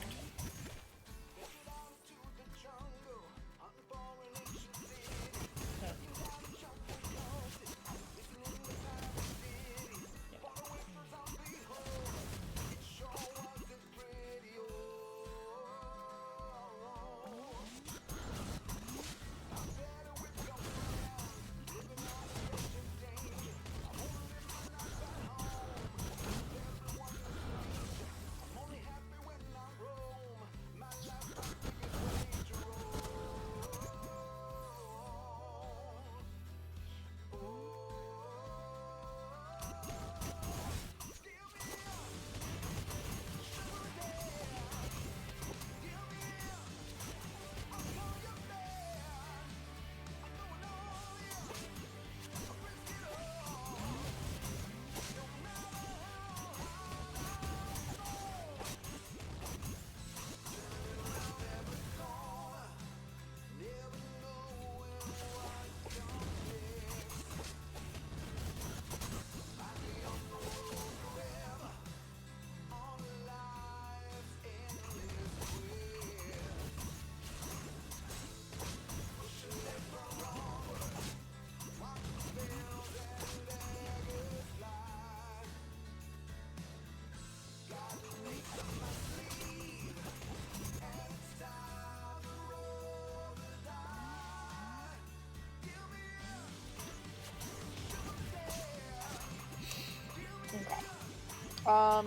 I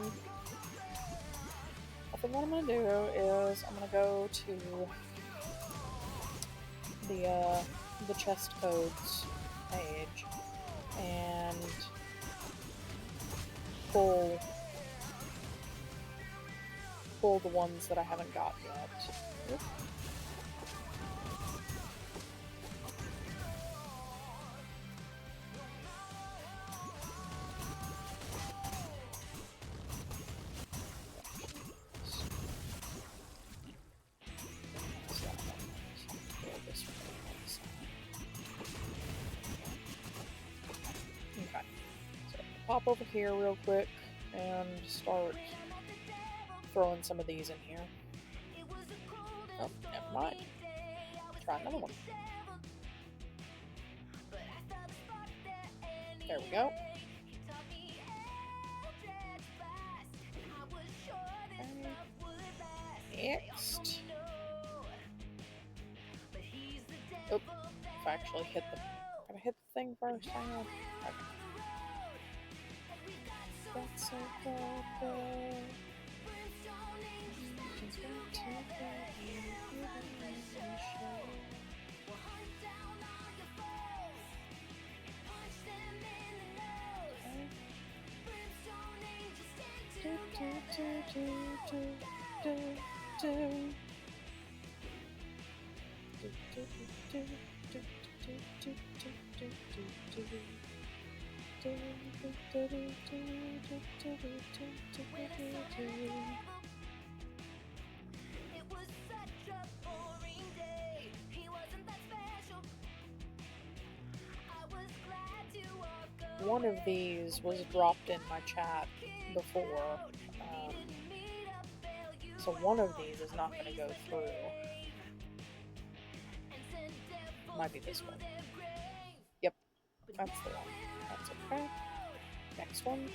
think what I'm gonna do is I'm gonna go to the chest codes page and pull the ones that I haven't got yet. Oop. Okay, so pop over here real quick and start throwing some of these in here. Oh, never mind. Try another one. There we go. Next. Oh, if I actually hit the... Gotta hit the thing first. Hang on. Okay. That's so good. One of these was dropped in my chat before, so one of these is not going to go through. Might be this one. Yep, that's the one. That's okay. Next one.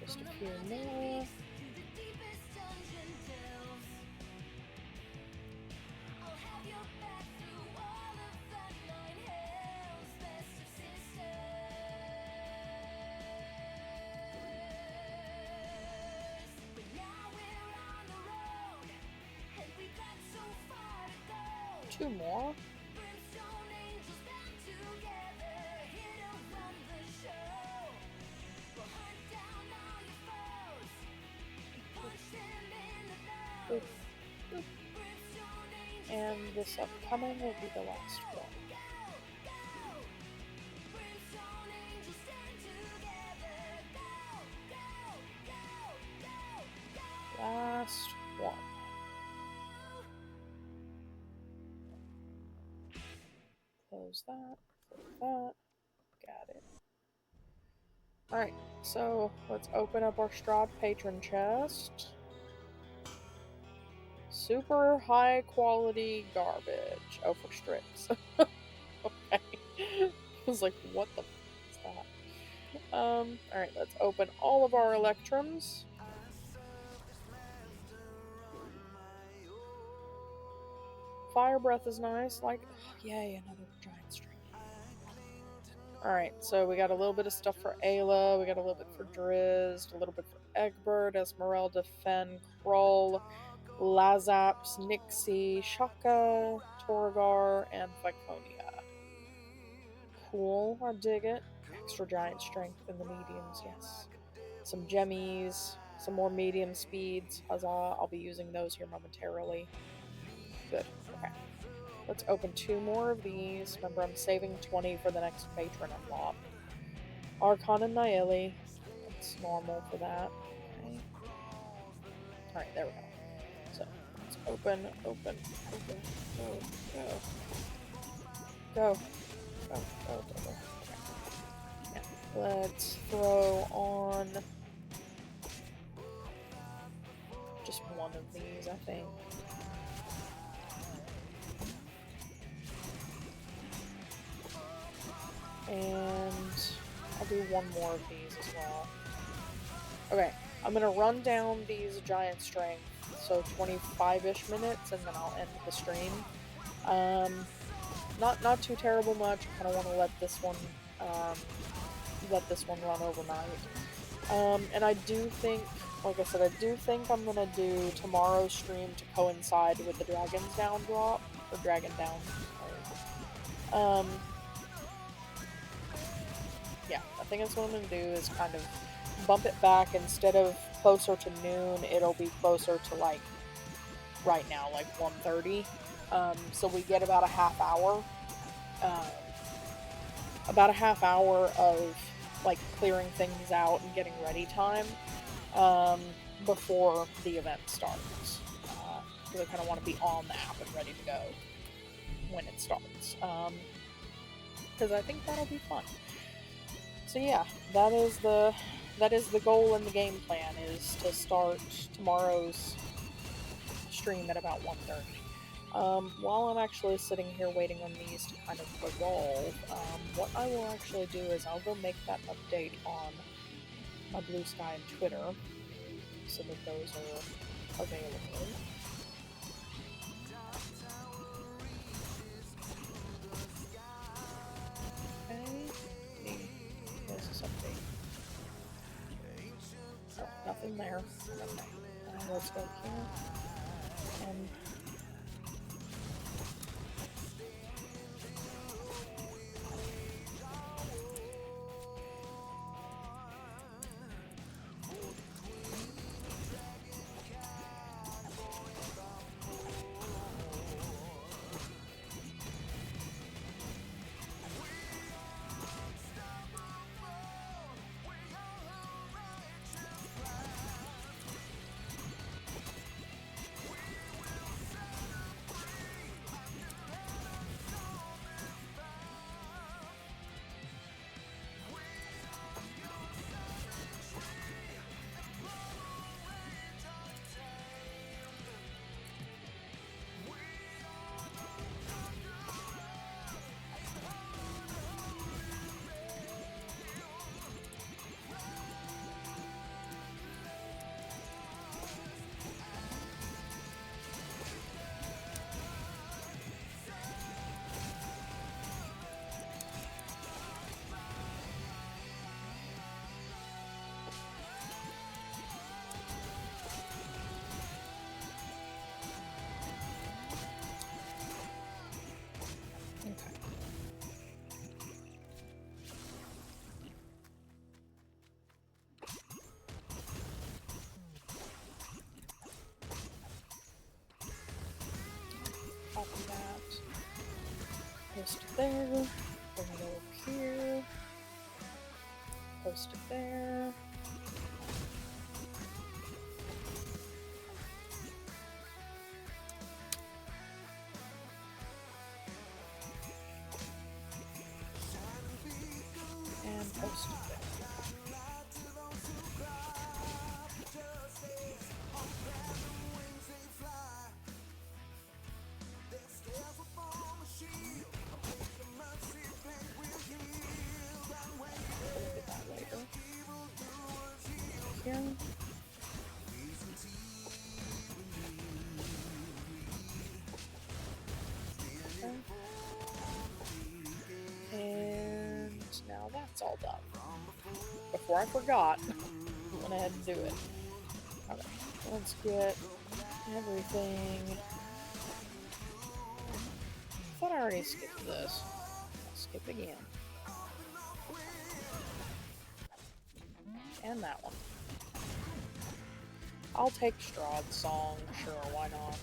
Just a few more. Two more. Boop, boop. And this upcoming will be the last one. Last one. Close that. Close that. Got it. Alright, so let's open up our Strahd patron chest. Super high quality garbage. Oh, for strips. Okay. I was like, what the f is that? Alright, let's open all of our electrums. Fire breath is nice. Like, yay, another giant string. Alright, so we got a little bit of stuff for Ayla, we got a little bit for Drizzt, a little bit for Egbert, Esmeralda, Fen, Krull, Lazaps, Nixie, Shaka, Torgar, and Viconia. Cool, I dig it. Extra giant strength in the mediums, yes. Some gemmies, some more medium speeds. Huzzah, I'll be using those here momentarily. Good, okay. Let's open two more of these. Remember, I'm saving 20 for the next patron unlock. Archon and Naeli. It's normal for that. Okay. Alright, there we go. So, let's open. Go. Okay. Now, let's throw on just one of these, I think. And I'll do one more of these as well. Okay, I'm gonna run down these giant strength, so 25-ish minutes, and then I'll end the stream. Not too terrible much. I kind of want to let this one run overnight. And I do think, like I said, I do think I'm gonna do tomorrow's stream to coincide with the DragonDown drop, or DragonDown. Sorry. Yeah, I think that's what I'm gonna do, is kind of bump it back. Instead of closer to noon, it'll be closer to, like, right now, like 1:30. So we get about a half hour. Of, like, clearing things out and getting ready time before the event starts. Because I kind of want to be on the app and ready to go when it starts. Because I think that'll be fun. So yeah, that is the goal and the game plan, is to start tomorrow's stream at about 1:30. While I'm actually sitting here waiting on these to kind of evolve, what I will actually do is I'll go make that update on my Blue Sky and Twitter, so that those are available. Okay, close this update. Oh, nothing there. Okay, let's go here. Copy that. Post it there. Bring it over here. Post it there. And post it there. Here. Okay. And now that's all done. Before I forgot, I went ahead and do it. Okay, let's get everything. I thought I already skipped this. I'll skip again. And that one. I'll take Strahd's song, sure, why not?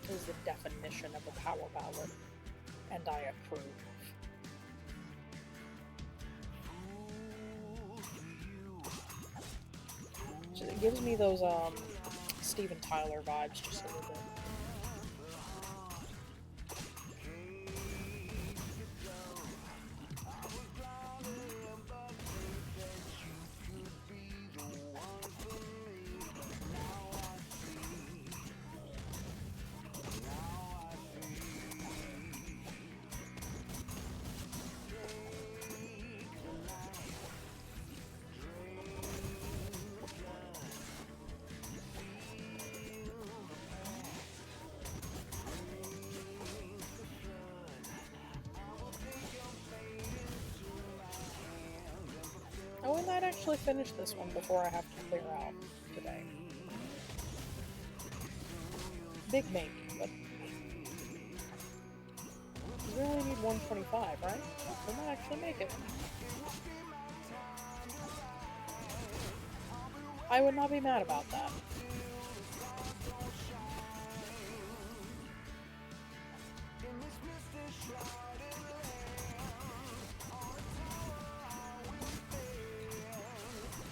It is the definition of a power ballad, and I approve. It gives me those Steven Tyler vibes just a little bit. might actually finish this one before I have to clear out today. Big maybe, but we only need 125, right? We might actually make it. I would not be mad about that.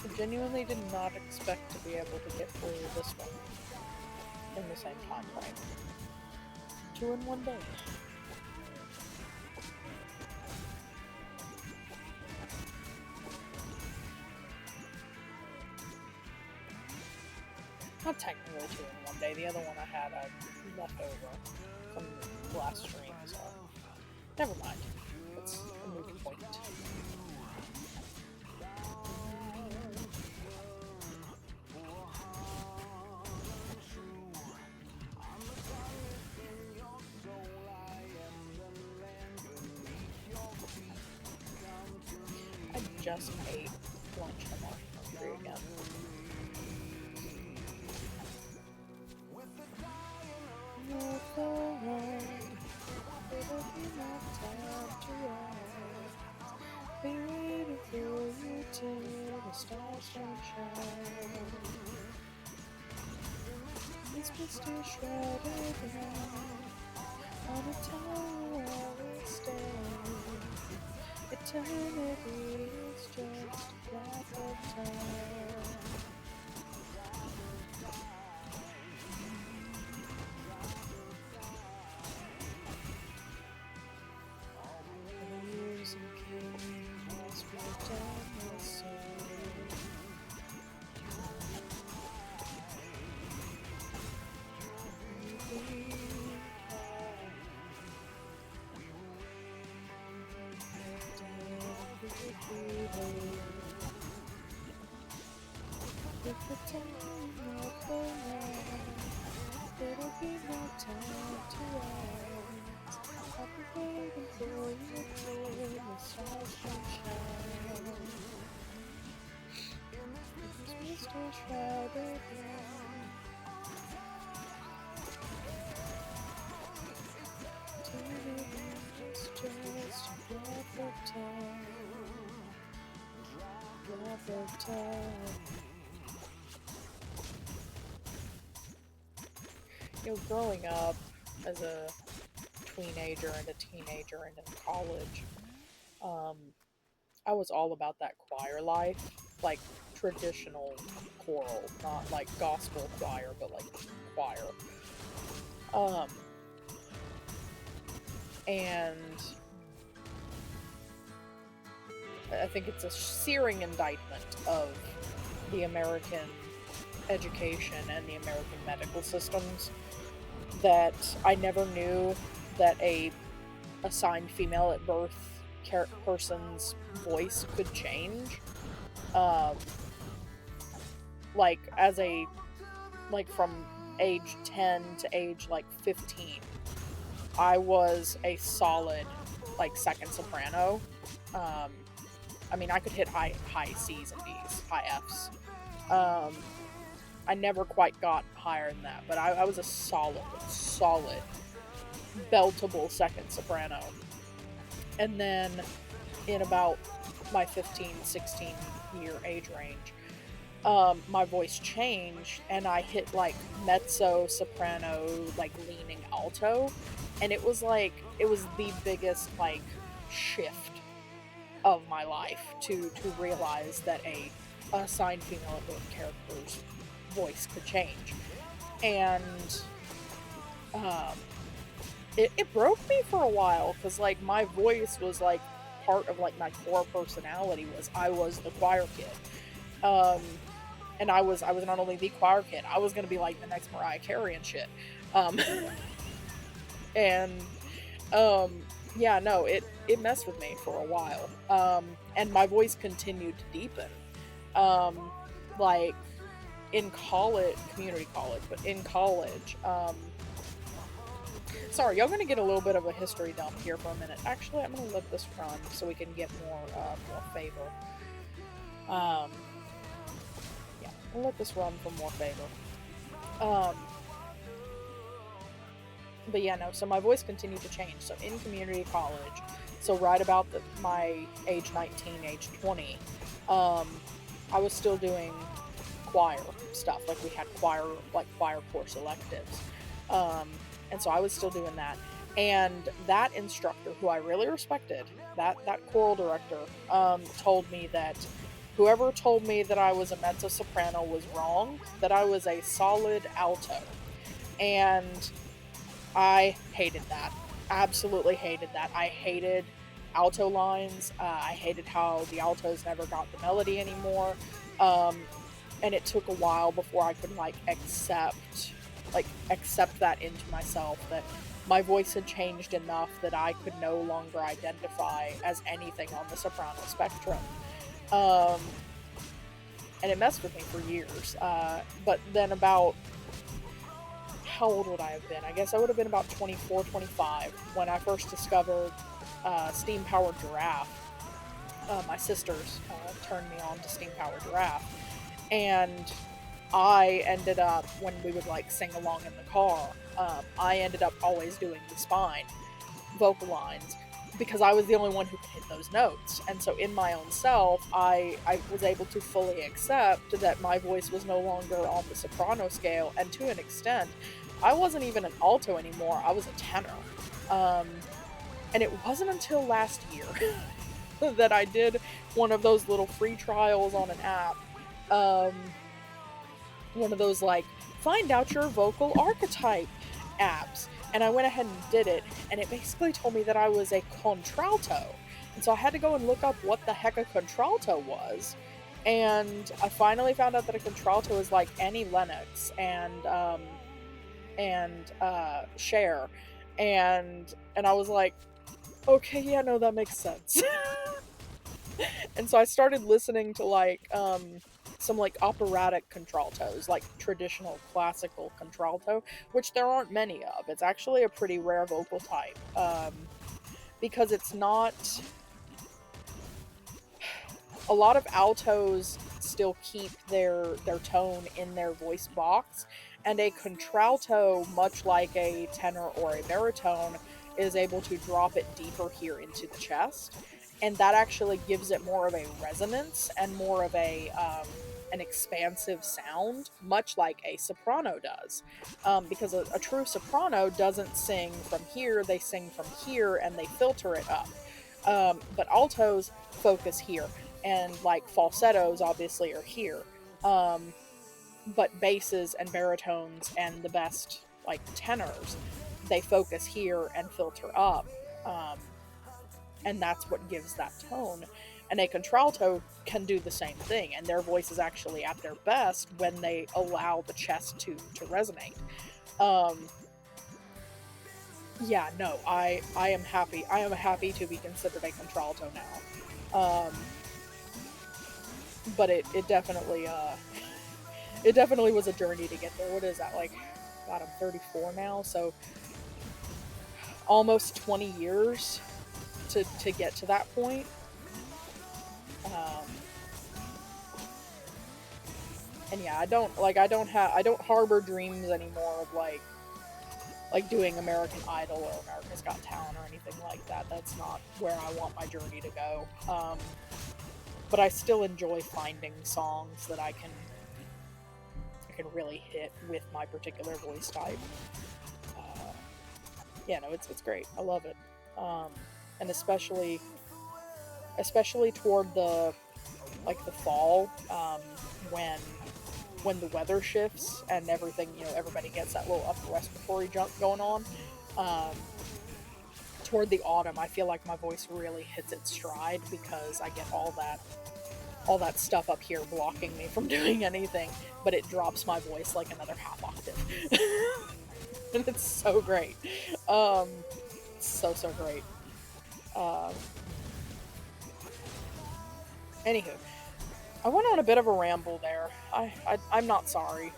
I genuinely did not expect to be able to get through this one in the same time frame. 2 in 1 day. Not technically 2 in 1 day. The other one I had left over from last stream, so never mind. It's a moot point. I just ate lunch and I'm hungry again. Be waiting for you till the stars don't shine. This misty shrouded night, on a tower I will stand. Eternity is just a black of time. Years and kings will down my soul. With the time of the night, there'll be no time to rise. I'll be waiting for you till the stars don't shine. This misty shrouded night, eternity is just a drop of time. Drop of time. You know, growing up as a teenager and a teenager and in college, I was all about that choir life, like traditional choral, not like gospel choir, but like choir. And I think it's a searing indictment of the American education and the American medical systems that I never knew that a assigned female at birth person's voice could change. Like as a, like from age 10 to age like 15, I was a solid like second soprano. I mean, I could hit high C's and D's, high F's. I never quite got higher than that, but I was a solid, beltable second soprano. And then in about my 15, 16 year age range, my voice changed and I hit like mezzo, soprano, like leaning alto. And it was the biggest like shift of my life to realize that a assigned female at birth character's voice could change. And it broke me for a while, because like my voice was like part of like my core personality was I was the choir kid. And I was not only the choir kid, I was gonna be like the next Mariah Carey and shit. Yeah, no, it messed with me for a while. And my voice continued to deepen. Like in college, community college, but in college, sorry, y'all gonna get a little bit of a history dump here for a minute. Actually, I'm gonna let this run so we can get more favor. Um, yeah, we'll let this run for more favor. Um, but yeah, no, so my voice continued to change. So in community college, so right about my age 19, age 20, I was still doing choir stuff. Like we had choir course electives. Um, and so I was still doing that. And that instructor, who I really respected, that choral director, told me that whoever told me that I was a mezzo soprano was wrong, that I was a solid alto. And I hated that. Absolutely hated that. I hated alto lines. I hated how the altos never got the melody anymore. Um, and it took a while before I could accept that into myself, that my voice had changed enough that I could no longer identify as anything on the soprano spectrum. Um, and it messed with me for years. But then about, how old would I have been? I guess I would have been about 24, 25 when I first discovered Steam Powered Giraffe. My sisters turned me on to Steam Powered Giraffe. And I ended up, when we would like sing along in the car, I ended up always doing the spine vocal lines because I was the only one who could hit those notes. And so in my own self, I was able to fully accept that my voice was no longer on the soprano scale, and to an extent, I wasn't even an alto anymore, I was a tenor. And it wasn't until last year that I did one of those little free trials on an app. One of those, like, find out your vocal archetype apps. And I went ahead and did it, and it basically told me that I was a contralto. And so I had to go and look up what the heck a contralto was. And I finally found out that a contralto is like Annie Lennox and Cher. And I was like, okay, yeah, no, that makes sense. And so I started listening to some like operatic contraltos, like traditional classical contralto, which there aren't many of. It's actually a pretty rare vocal type, because it's not. A lot of altos still keep their tone in their voice box, and a contralto, much like a tenor or a baritone, is able to drop it deeper here into the chest, and that actually gives it more of a resonance and more of an expansive sound, much like a soprano does. Because a true soprano doesn't sing from here, they sing from here and they filter it up. But altos focus here, and like falsettos obviously are here. But basses and baritones and the best like tenors, they focus here and filter up. And that's what gives that tone. And a contralto can do the same thing, and their voice is actually at their best when they allow the chest to resonate. Yeah, no, I am happy. I am happy to be considered a contralto now. But it definitely it definitely was a journey to get there. What is that, like? God, I'm 34 now, so almost 20 years to get to that point. And yeah, I don't harbor dreams anymore of like doing American Idol or America's Got Talent or anything like that. That's not where I want my journey to go. But I still enjoy finding songs that I can really hit with my particular voice type. Yeah, no, it's great. I love it. And especially toward the fall, when the weather shifts and everything, everybody gets that little upper respiratory jump going on. Toward the autumn, I feel like my voice really hits its stride because I get all that stuff up here blocking me from doing anything, but it drops my voice like another half octave. And it's so great. So great. Anywho, I went on a bit of a ramble there. I'm not sorry.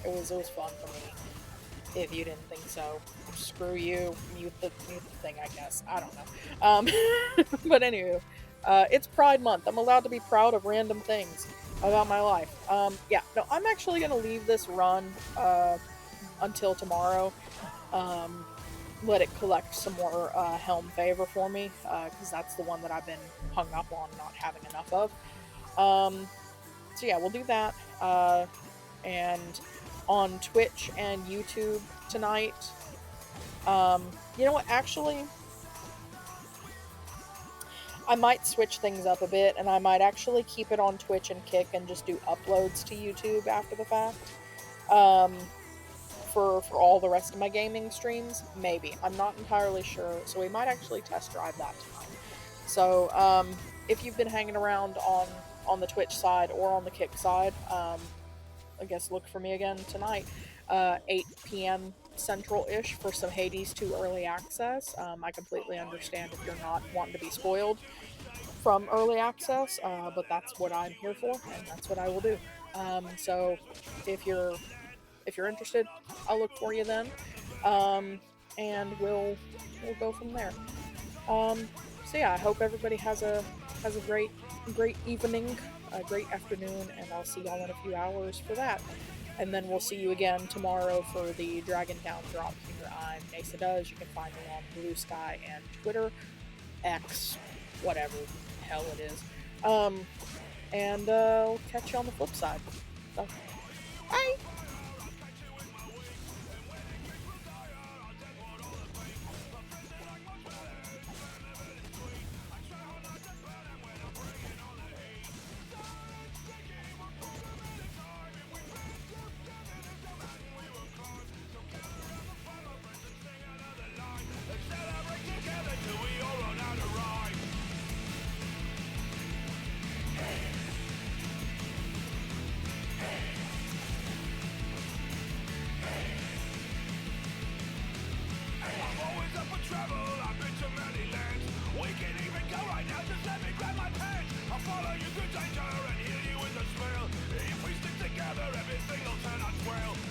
It was fun for me. If you didn't think so, screw you. Mute the thing, I guess. I don't know. But anywho, it's Pride Month. I'm allowed to be proud of random things about my life. Yeah, no, I'm actually gonna leave this run until tomorrow. Let it collect some more Helm favor for me, because that's the one that I've been hung up on not having enough of. So yeah, we'll do that. And on Twitch and YouTube tonight. You know what? Actually, I might switch things up a bit, and I might actually keep it on Twitch and Kick and just do uploads to YouTube after the fact. For all the rest of my gaming streams, maybe. I'm not entirely sure, so we might actually test drive that tonight. So, if you've been hanging around on the Twitch side or on the Kick side, I guess look for me again tonight, 8 p.m. Central-ish for some Hades 2 early access. I completely understand if you're not wanting to be spoiled from early access, but that's what I'm here for, and that's what I will do. So if you're interested, I'll look for you then, and we'll go from there. So yeah, I hope everybody has a great evening, a great afternoon, and I'll see y'all in a few hours for that. And then we'll see you again tomorrow for the DragonDown drop here. I'm Nasa Does. You can find me on Blue Sky and Twitter, X, whatever the hell it is. And I'll catch you on the flip side. So, bye! Follow you to danger and heal you with a smile. If we stick together, everything will turn out well.